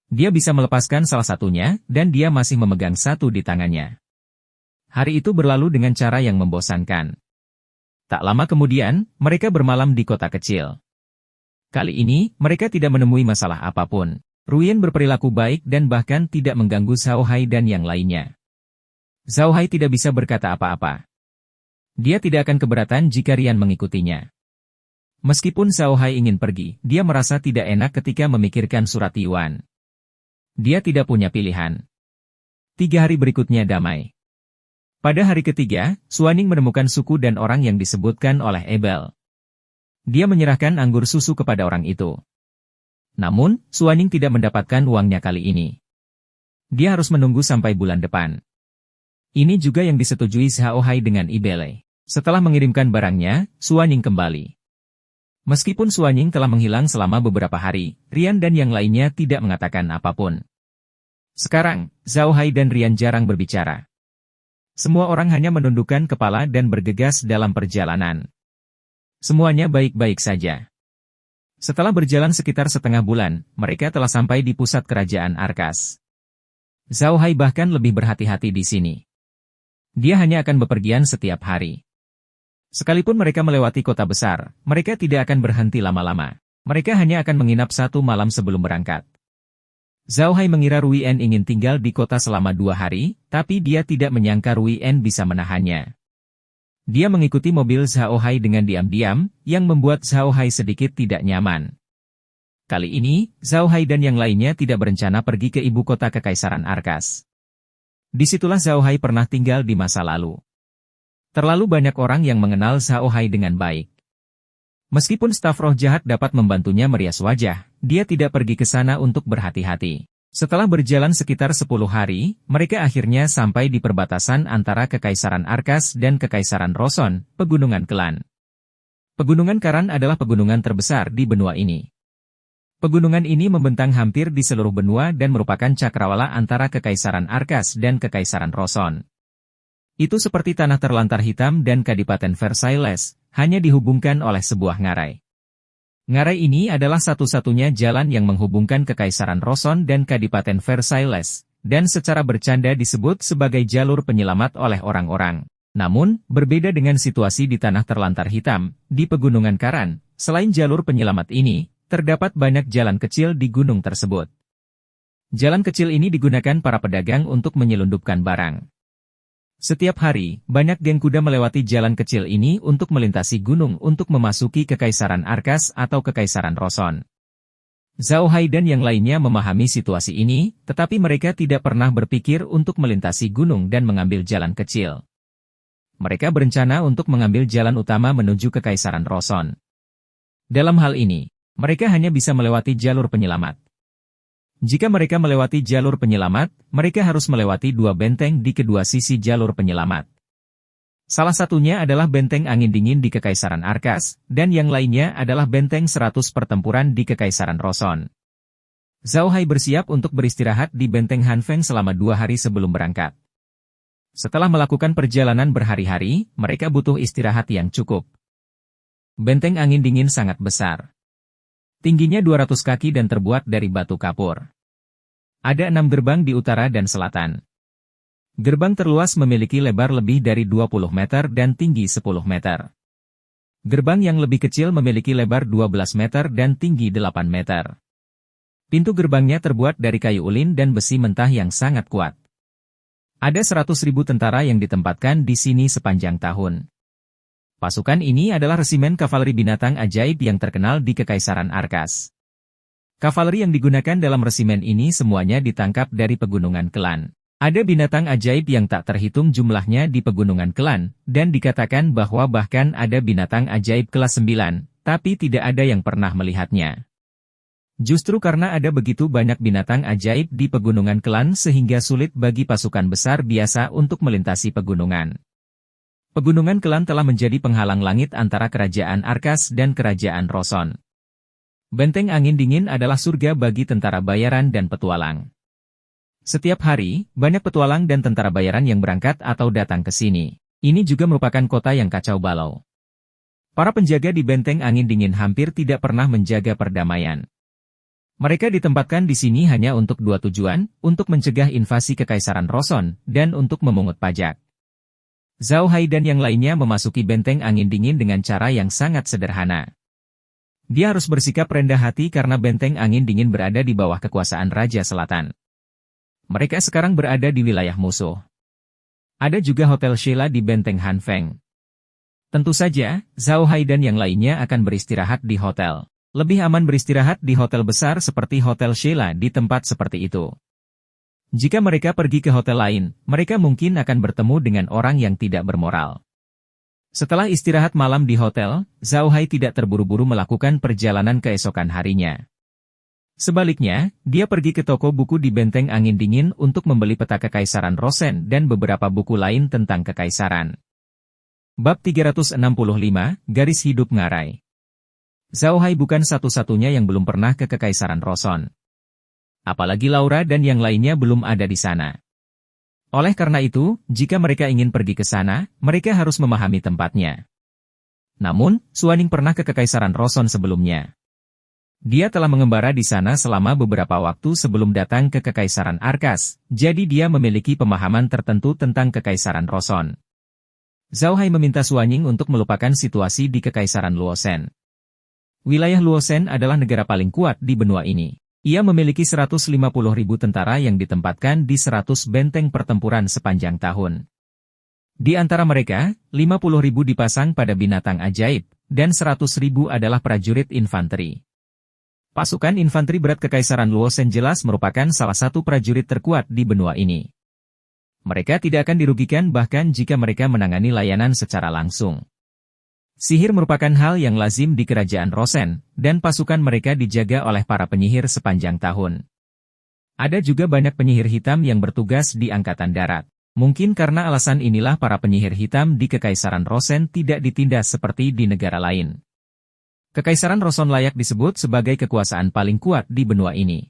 Dia bisa melepaskan salah satunya, dan dia masih memegang satu di tangannya. Hari itu berlalu dengan cara yang membosankan. Tak lama kemudian, mereka bermalam di kota kecil. Kali ini, mereka tidak menemui masalah apapun. Ruyen berperilaku baik dan bahkan tidak mengganggu Zhao Hai dan yang lainnya. Zhao Hai tidak bisa berkata apa-apa. Dia tidak akan keberatan jika Rian mengikutinya. Meskipun Zhao Hai ingin pergi, dia merasa tidak enak ketika memikirkan surat Yuan. Dia tidak punya pilihan. 3 hari berikutnya damai. Pada hari ketiga, Suaning menemukan suku dan orang yang disebutkan oleh Ebel. Dia menyerahkan anggur susu kepada orang itu. Namun, Suaning tidak mendapatkan uangnya kali ini. Dia harus menunggu sampai bulan depan. Ini juga yang disetujui Zhao Hai dengan Ibele. Setelah mengirimkan barangnya, Suaning kembali. Meskipun Suaning telah menghilang selama beberapa hari, Rian dan yang lainnya tidak mengatakan apapun. Sekarang, Zhao Hai dan Rian jarang berbicara. Semua orang hanya menundukkan kepala dan bergegas dalam perjalanan. Semuanya baik-baik saja. Setelah berjalan sekitar setengah bulan, mereka telah sampai di pusat kerajaan Arkas. Zhao Hai bahkan lebih berhati-hati di sini. Dia hanya akan bepergian setiap hari. Sekalipun mereka melewati kota besar, mereka tidak akan berhenti lama-lama. Mereka hanya akan menginap 1 malam sebelum berangkat. Zhao Hai mengira Ruian ingin tinggal di kota selama 2 hari, tapi dia tidak menyangka Ruian bisa menahannya. Dia mengikuti mobil Zhao Hai dengan diam-diam, yang membuat Zhao Hai sedikit tidak nyaman. Kali ini, Zhao Hai dan yang lainnya tidak berencana pergi ke ibu kota Kekaisaran Arkas. Disitulah Zhao Hai pernah tinggal di masa lalu. Terlalu banyak orang yang mengenal Zhao Hai dengan baik. Meskipun staf roh jahat dapat membantunya merias wajah, dia tidak pergi ke sana untuk berhati-hati. Setelah berjalan sekitar 10 hari, mereka akhirnya sampai di perbatasan antara Kekaisaran Arkas dan Kekaisaran Roson, Pegunungan Klan. Pegunungan Karan adalah pegunungan terbesar di benua ini. Pegunungan ini membentang hampir di seluruh benua dan merupakan cakrawala antara Kekaisaran Arkas dan Kekaisaran Roson. Itu seperti tanah terlantar hitam dan Kadipaten Versailles, hanya dihubungkan oleh sebuah ngarai. Ngarai ini adalah satu-satunya jalan yang menghubungkan Kekaisaran Roson dan Kadipaten Versailles, dan secara bercanda disebut sebagai jalur penyelamat oleh orang-orang. Namun, berbeda dengan situasi di tanah terlantar hitam, di Pegunungan Karan, selain jalur penyelamat ini, terdapat banyak jalan kecil di gunung tersebut. Jalan kecil ini digunakan para pedagang untuk menyelundupkan barang. Setiap hari, banyak geng kuda melewati jalan kecil ini untuk melintasi gunung untuk memasuki Kekaisaran Arkas atau Kekaisaran Roson. Zhao Hai dan yang lainnya memahami situasi ini, tetapi mereka tidak pernah berpikir untuk melintasi gunung dan mengambil jalan kecil. Mereka berencana untuk mengambil jalan utama menuju Kekaisaran Roson. Dalam hal ini, mereka hanya bisa melewati jalur penyelamat. Jika mereka melewati jalur penyelamat, mereka harus melewati 2 benteng di kedua sisi jalur penyelamat. Salah satunya adalah benteng angin dingin di Kekaisaran Arkas, dan yang lainnya adalah benteng 100 pertempuran di Kekaisaran Roson. Zhao Hai bersiap untuk beristirahat di benteng Hanfeng selama 2 hari sebelum berangkat. Setelah melakukan perjalanan berhari-hari, mereka butuh istirahat yang cukup. Benteng angin dingin sangat besar. Tingginya 200 kaki dan terbuat dari batu kapur. Ada 6 gerbang di utara dan selatan. Gerbang terluas memiliki lebar lebih dari 20 meter dan tinggi 10 meter. Gerbang yang lebih kecil memiliki lebar 12 meter dan tinggi 8 meter. Pintu gerbangnya terbuat dari kayu ulin dan besi mentah yang sangat kuat. Ada 100.000 tentara yang ditempatkan di sini sepanjang tahun. Pasukan ini adalah resimen kavaleri binatang ajaib yang terkenal di Kekaisaran Arkas. Kavaleri yang digunakan dalam resimen ini semuanya ditangkap dari Pegunungan Klan. Ada binatang ajaib yang tak terhitung jumlahnya di Pegunungan Klan, dan dikatakan bahwa bahkan ada binatang ajaib kelas 9, tapi tidak ada yang pernah melihatnya. Justru karena ada begitu banyak binatang ajaib di Pegunungan Klan sehingga sulit bagi pasukan besar biasa untuk melintasi pegunungan. Pegunungan Klan telah menjadi penghalang langit antara Kerajaan Arkas dan Kerajaan Roson. Benteng angin dingin adalah surga bagi tentara bayaran dan petualang. Setiap hari, banyak petualang dan tentara bayaran yang berangkat atau datang ke sini. Ini juga merupakan kota yang kacau balau. Para penjaga di benteng angin dingin hampir tidak pernah menjaga perdamaian. Mereka ditempatkan di sini hanya untuk 2 tujuan, untuk mencegah invasi Kekaisaran Roson, dan untuk memungut pajak. Zhao Hai dan yang lainnya memasuki benteng angin dingin dengan cara yang sangat sederhana. Dia harus bersikap rendah hati karena benteng angin dingin berada di bawah kekuasaan Raja Selatan. Mereka sekarang berada di wilayah musuh. Ada juga Hotel Sheila di benteng Hanfeng. Tentu saja, Zhao Hai dan yang lainnya akan beristirahat di hotel. Lebih aman beristirahat di hotel besar seperti Hotel Sheila di tempat seperti itu. Jika mereka pergi ke hotel lain, mereka mungkin akan bertemu dengan orang yang tidak bermoral. Setelah istirahat malam di hotel, Zhao Hai tidak terburu-buru melakukan perjalanan keesokan harinya. Sebaliknya, dia pergi ke toko buku di benteng angin dingin untuk membeli peta Kekaisaran Rosen dan beberapa buku lain tentang kekaisaran. Bab 365, Garis Hidup Ngarai. Zhao Hai bukan satu-satunya yang belum pernah ke Kekaisaran Roson. Apalagi Laura dan yang lainnya belum ada di sana. Oleh karena itu, jika mereka ingin pergi ke sana, mereka harus memahami tempatnya. Namun, Suaning pernah ke Kekaisaran Roson sebelumnya. Dia telah mengembara di sana selama beberapa waktu sebelum datang ke Kekaisaran Arkas, jadi dia memiliki pemahaman tertentu tentang Kekaisaran Roson. Zhao Hai meminta Suaning untuk melupakan situasi di Kekaisaran Luosen. Wilayah Luosen adalah negara paling kuat di benua ini. Ia memiliki 150.000 tentara yang ditempatkan di 100 benteng pertempuran sepanjang tahun. Di antara mereka, 50.000 dipasang pada binatang ajaib, dan 100.000 adalah prajurit infanteri. Pasukan infanteri berat Kekaisaran Luosen jelas merupakan salah satu prajurit terkuat di benua ini. Mereka tidak akan dirugikan bahkan jika mereka menangani layanan secara langsung. Sihir merupakan hal yang lazim di kerajaan Rosen, dan pasukan mereka dijaga oleh para penyihir sepanjang tahun. Ada juga banyak penyihir hitam yang bertugas di Angkatan Darat. Mungkin karena alasan inilah para penyihir hitam di Kekaisaran Rosen tidak ditindas seperti di negara lain. Kekaisaran Rosen layak disebut sebagai kekuasaan paling kuat di benua ini.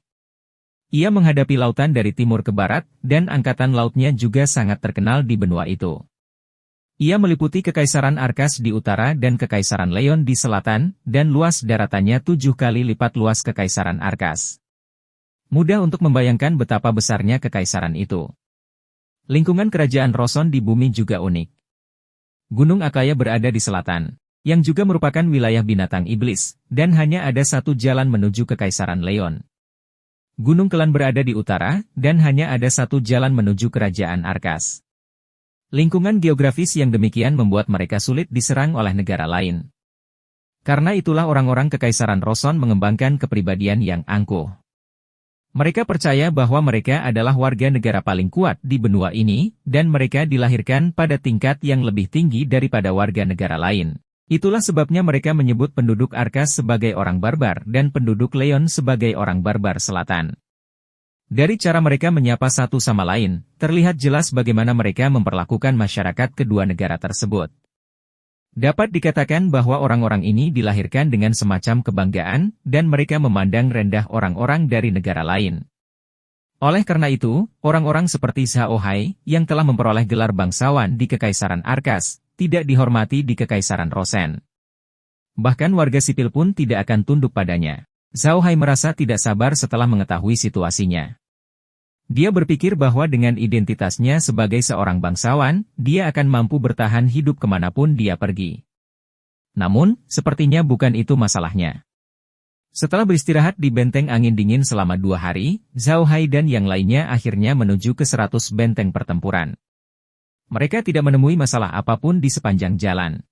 Ia menghadapi lautan dari timur ke barat, dan angkatan lautnya juga sangat terkenal di benua itu. Ia meliputi Kekaisaran Arkas di utara dan Kekaisaran Leon di selatan, dan luas daratannya 7 kali lipat luas Kekaisaran Arkas. Mudah untuk membayangkan betapa besarnya kekaisaran itu. Lingkungan kerajaan Rosen di bumi juga unik. Gunung Akaya berada di selatan, yang juga merupakan wilayah binatang iblis, dan hanya ada satu jalan menuju Kekaisaran Leon. Gunung Kelan berada di utara, dan hanya ada satu jalan menuju Kerajaan Arkas. Lingkungan geografis yang demikian membuat mereka sulit diserang oleh negara lain. Karena itulah orang-orang Kekaisaran Rosen mengembangkan kepribadian yang angkuh. Mereka percaya bahwa mereka adalah warga negara paling kuat di benua ini, dan mereka dilahirkan pada tingkat yang lebih tinggi daripada warga negara lain. Itulah sebabnya mereka menyebut penduduk Arkas sebagai orang barbar dan penduduk Leon sebagai orang barbar selatan. Dari cara mereka menyapa satu sama lain, terlihat jelas bagaimana mereka memperlakukan masyarakat kedua negara tersebut. Dapat dikatakan bahwa orang-orang ini dilahirkan dengan semacam kebanggaan, dan mereka memandang rendah orang-orang dari negara lain. Oleh karena itu, orang-orang seperti Zhao Hai, yang telah memperoleh gelar bangsawan di Kekaisaran Arkas, tidak dihormati di Kekaisaran Rosen. Bahkan warga sipil pun tidak akan tunduk padanya. Zhao Hai merasa tidak sabar setelah mengetahui situasinya. Dia berpikir bahwa dengan identitasnya sebagai seorang bangsawan, dia akan mampu bertahan hidup kemanapun dia pergi. Namun, sepertinya bukan itu masalahnya. Setelah beristirahat di benteng angin dingin selama 2 hari, Zhao Hai dan yang lainnya akhirnya menuju ke 100 benteng pertempuran. Mereka tidak menemui masalah apapun di sepanjang jalan.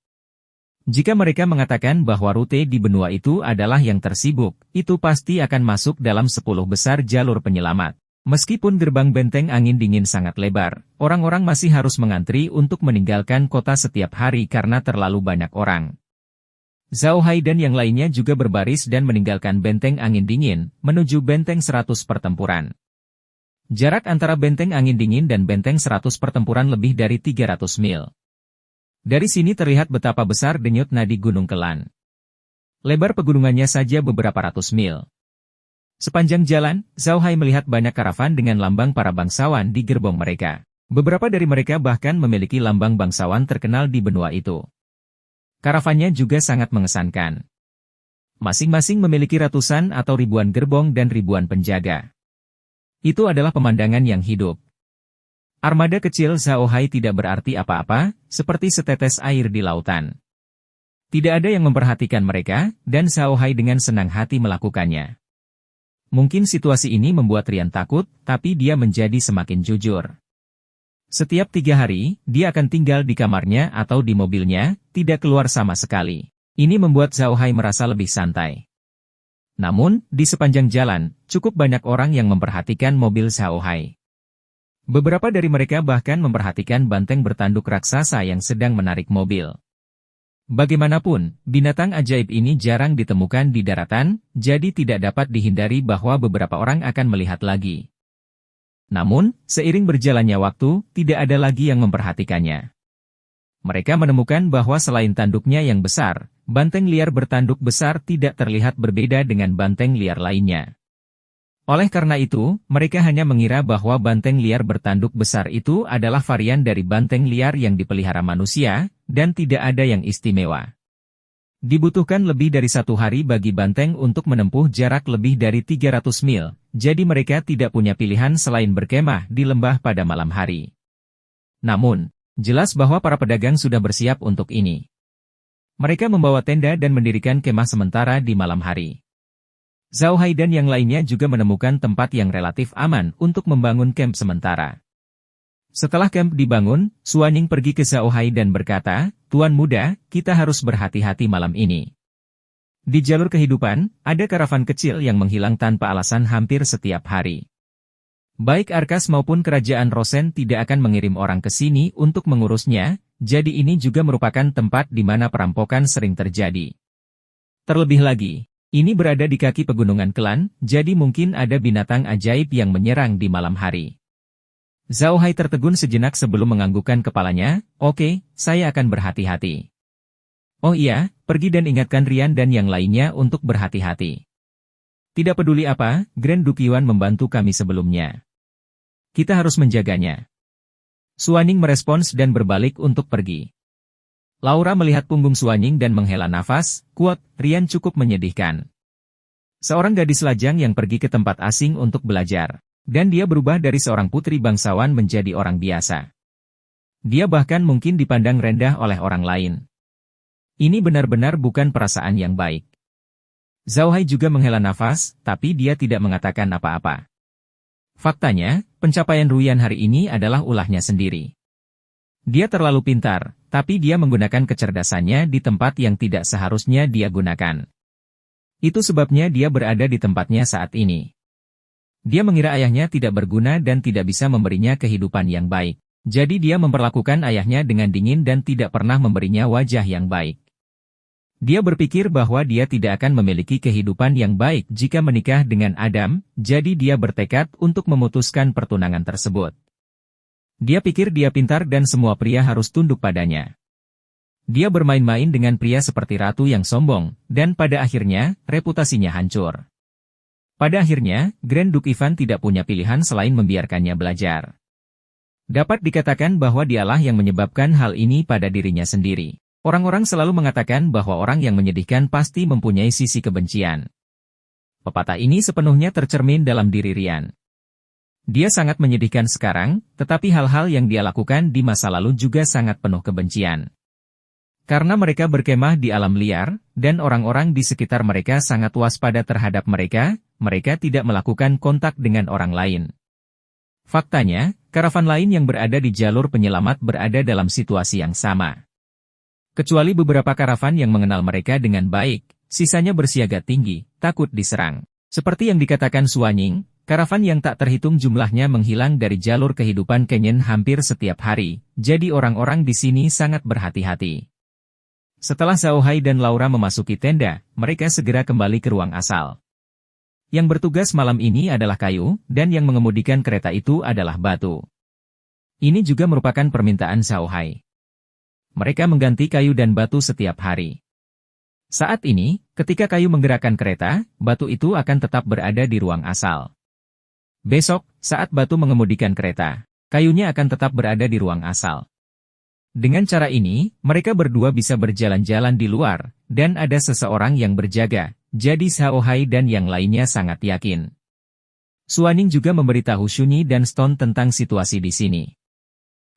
Jika mereka mengatakan bahwa rute di benua itu adalah yang tersibuk, itu pasti akan masuk dalam 10 besar jalur penyelamat. Meskipun gerbang benteng angin dingin sangat lebar, orang-orang masih harus mengantri untuk meninggalkan kota setiap hari karena terlalu banyak orang. Zhao Hai dan yang lainnya juga berbaris dan meninggalkan benteng angin dingin, menuju benteng 100 pertempuran. Jarak antara benteng angin dingin dan benteng 100 pertempuran lebih dari 300 mil. Dari sini terlihat betapa besar denyut nadi Gunung Kelan. Lebar pegunungannya saja beberapa ratus mil. Sepanjang jalan, Zhao Hai melihat banyak karavan dengan lambang para bangsawan di gerbong mereka. Beberapa dari mereka bahkan memiliki lambang bangsawan terkenal di benua itu. Karavannya juga sangat mengesankan. Masing-masing memiliki ratusan atau ribuan gerbong dan ribuan penjaga. Itu adalah pemandangan yang hidup. Armada kecil Zhao Hai tidak berarti apa-apa, seperti setetes air di lautan. Tidak ada yang memperhatikan mereka, dan Zhao Hai dengan senang hati melakukannya. Mungkin situasi ini membuat Rian takut, tapi dia menjadi semakin jujur. Setiap 3 hari, dia akan tinggal di kamarnya atau di mobilnya, tidak keluar sama sekali. Ini membuat Zhao Hai merasa lebih santai. Namun, di sepanjang jalan, cukup banyak orang yang memperhatikan mobil Zhao Hai. Beberapa dari mereka bahkan memperhatikan banteng bertanduk raksasa yang sedang menarik mobil. Bagaimanapun, binatang ajaib ini jarang ditemukan di daratan, jadi tidak dapat dihindari bahwa beberapa orang akan melihat lagi. Namun, seiring berjalannya waktu, tidak ada lagi yang memperhatikannya. Mereka menemukan bahwa selain tanduknya yang besar, banteng liar bertanduk besar tidak terlihat berbeda dengan banteng liar lainnya. Oleh karena itu, mereka hanya mengira bahwa banteng liar bertanduk besar itu adalah varian dari banteng liar yang dipelihara manusia, dan tidak ada yang istimewa. Dibutuhkan lebih dari 1 hari bagi banteng untuk menempuh jarak lebih dari 300 mil, jadi mereka tidak punya pilihan selain berkemah di lembah pada malam hari. Namun, jelas bahwa para pedagang sudah bersiap untuk ini. Mereka membawa tenda dan mendirikan kemah sementara di malam hari. Zhao Hai dan yang lainnya juga menemukan tempat yang relatif aman untuk membangun kamp sementara. Setelah kamp dibangun, Suanying pergi ke Zhao Hai dan berkata, "Tuan muda, kita harus berhati-hati malam ini. Di jalur kehidupan, ada karavan kecil yang menghilang tanpa alasan hampir setiap hari. Baik Arkas maupun kerajaan Rosen tidak akan mengirim orang ke sini untuk mengurusnya, jadi ini juga merupakan tempat di mana perampokan sering terjadi. Terlebih lagi, ini berada di kaki pegunungan Klan, jadi mungkin ada binatang ajaib yang menyerang di malam hari." Zhao Hai tertegun sejenak sebelum menganggukkan kepalanya, "Oke, saya akan berhati-hati. Oh iya, pergi dan ingatkan Rian dan yang lainnya untuk berhati-hati. Tidak peduli apa, Grand Duke Yuan membantu kami sebelumnya. Kita harus menjaganya." Suanying merespons dan berbalik untuk pergi. Laura melihat punggung Suanying dan menghela nafas, "Kuat, Rian cukup menyedihkan. Seorang gadis lajang yang pergi ke tempat asing untuk belajar. Dan dia berubah dari seorang putri bangsawan menjadi orang biasa. Dia bahkan mungkin dipandang rendah oleh orang lain. Ini benar-benar bukan perasaan yang baik." Zhao Hai juga menghela nafas, tapi dia tidak mengatakan apa-apa. Faktanya, pencapaian Ruyan hari ini adalah ulahnya sendiri. Dia terlalu pintar, tapi dia menggunakan kecerdasannya di tempat yang tidak seharusnya dia gunakan. Itu sebabnya dia berada di tempatnya saat ini. Dia mengira ayahnya tidak berguna dan tidak bisa memberinya kehidupan yang baik. Jadi dia memperlakukan ayahnya dengan dingin dan tidak pernah memberinya wajah yang baik. Dia berpikir bahwa dia tidak akan memiliki kehidupan yang baik jika menikah dengan Adam, jadi dia bertekad untuk memutuskan pertunangan tersebut. Dia pikir dia pintar dan semua pria harus tunduk padanya. Dia bermain-main dengan pria seperti ratu yang sombong, dan pada akhirnya, reputasinya hancur. Pada akhirnya, Grand Duke Ivan tidak punya pilihan selain membiarkannya belajar. Dapat dikatakan bahwa dialah yang menyebabkan hal ini pada dirinya sendiri. Orang-orang selalu mengatakan bahwa orang yang menyedihkan pasti mempunyai sisi kebencian. Pepatah ini sepenuhnya tercermin dalam diri Rian. Dia sangat menyedihkan sekarang, tetapi hal-hal yang dia lakukan di masa lalu juga sangat penuh kebencian. Karena mereka berkemah di alam liar, dan orang-orang di sekitar mereka sangat waspada terhadap mereka tidak melakukan kontak dengan orang lain. Faktanya, karavan lain yang berada di jalur penyelamat berada dalam situasi yang sama. Kecuali beberapa karavan yang mengenal mereka dengan baik, sisanya bersiaga tinggi, takut diserang. Seperti yang dikatakan Suanying, karavan yang tak terhitung jumlahnya menghilang dari jalur kehidupan Canyon hampir setiap hari, jadi orang-orang di sini sangat berhati-hati. Setelah Zhao Hai dan Laura memasuki tenda, mereka segera kembali ke ruang asal. Yang bertugas malam ini adalah kayu, dan yang mengemudikan kereta itu adalah batu. Ini juga merupakan permintaan Zhao Hai. Mereka mengganti kayu dan batu setiap hari. Saat ini, ketika kayu menggerakkan kereta, batu itu akan tetap berada di ruang asal. Besok, saat batu mengemudikan kereta, kayunya akan tetap berada di ruang asal. Dengan cara ini, mereka berdua bisa berjalan-jalan di luar, dan ada seseorang yang berjaga, jadi Zhao Hai dan yang lainnya sangat yakin. Suanying juga memberitahu Shunyi dan Stone tentang situasi di sini.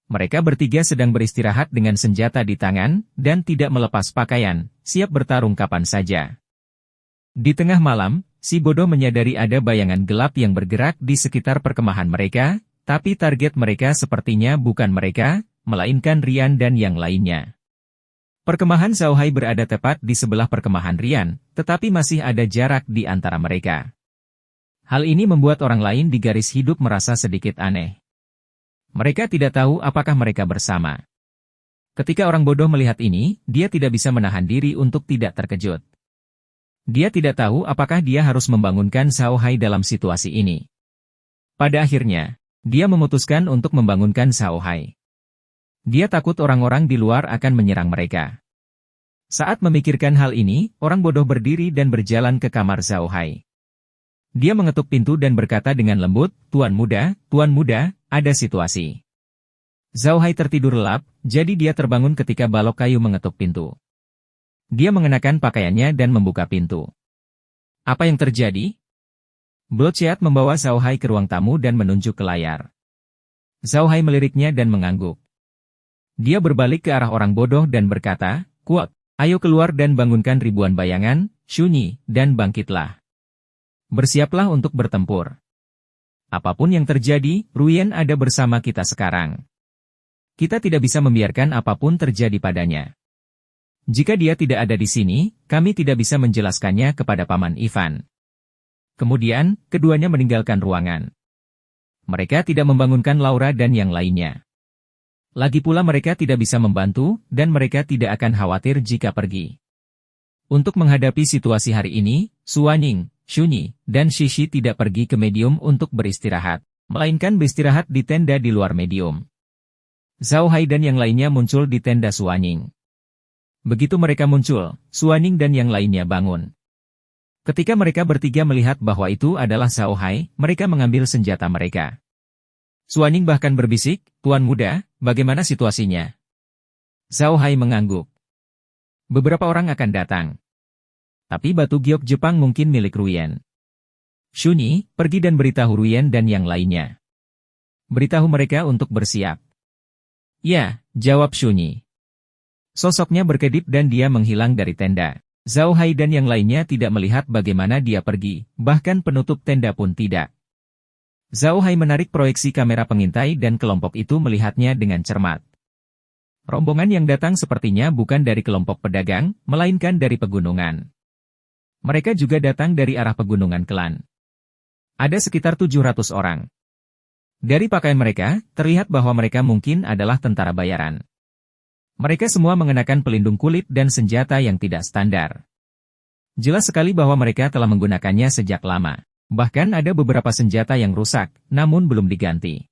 Mereka bertiga sedang beristirahat dengan senjata di tangan, dan tidak melepas pakaian, siap bertarung kapan saja. Di tengah malam, si bodoh menyadari ada bayangan gelap yang bergerak di sekitar perkemahan mereka, tapi target mereka sepertinya bukan mereka, melainkan Rian dan yang lainnya. Perkemahan Zhao Hai berada tepat di sebelah perkemahan Rian, tetapi masih ada jarak di antara mereka. Hal ini membuat orang lain di garis hidup merasa sedikit aneh. Mereka tidak tahu apakah mereka bersama. Ketika orang bodoh melihat ini, dia tidak bisa menahan diri untuk tidak terkejut. Dia tidak tahu apakah dia harus membangunkan Zhao Hai dalam situasi ini. Pada akhirnya, dia memutuskan untuk membangunkan Zhao Hai. Dia takut orang-orang di luar akan menyerang mereka. Saat memikirkan hal ini, orang bodoh berdiri dan berjalan ke kamar Zhao Hai. Dia mengetuk pintu dan berkata dengan lembut, Tuan muda, ada situasi." Zhao Hai tertidur lelap, jadi dia terbangun ketika balok kayu mengetuk pintu. Dia mengenakan pakaiannya dan membuka pintu. "Apa yang terjadi?" Bloodshot membawa Zhao Hai ke ruang tamu dan menunjuk ke layar. Zhao Hai meliriknya dan mengangguk. Dia berbalik ke arah orang bodoh dan berkata, "Kuat, ayo keluar dan bangunkan ribuan bayangan, Shunyi, dan bangkitlah." Bersiaplah untuk bertempur. Apapun yang terjadi, Ruyen ada bersama kita sekarang. Kita tidak bisa membiarkan apapun terjadi padanya. Jika dia tidak ada di sini, kami tidak bisa menjelaskannya kepada Paman Ivan. Kemudian, keduanya meninggalkan ruangan. Mereka tidak membangunkan Laura dan yang lainnya. Lagi pula mereka tidak bisa membantu, dan mereka tidak akan khawatir jika pergi. Untuk menghadapi situasi hari ini, Suanying, Shunyi, dan Shishi tidak pergi ke medium untuk beristirahat, melainkan beristirahat di tenda di luar medium. Zhao Hai dan yang lainnya muncul di tenda Suanying. Begitu mereka muncul, Suanying dan yang lainnya bangun. Ketika mereka bertiga melihat bahwa itu adalah Zhao Hai, mereka mengambil senjata mereka. Suanying bahkan berbisik, "Tuan muda, bagaimana situasinya?" Zhao Hai mengangguk. "Beberapa orang akan datang. Tapi batu giok Jepang mungkin milik Ruyen. Shunyi, pergi dan beritahu Ruyen dan yang lainnya. Beritahu mereka untuk bersiap." "Ya," jawab Shunyi. Sosoknya berkedip dan dia menghilang dari tenda. Zhao Hai dan yang lainnya tidak melihat bagaimana dia pergi, bahkan penutup tenda pun tidak. Zhao Hai menarik proyeksi kamera pengintai dan kelompok itu melihatnya dengan cermat. Rombongan yang datang sepertinya bukan dari kelompok pedagang, melainkan dari pegunungan. Mereka juga datang dari arah pegunungan Klan. Ada sekitar 700 orang. Dari pakaian mereka, terlihat bahwa mereka mungkin adalah tentara bayaran. Mereka semua mengenakan pelindung kulit dan senjata yang tidak standar. Jelas sekali bahwa mereka telah menggunakannya sejak lama. Bahkan ada beberapa senjata yang rusak, namun belum diganti.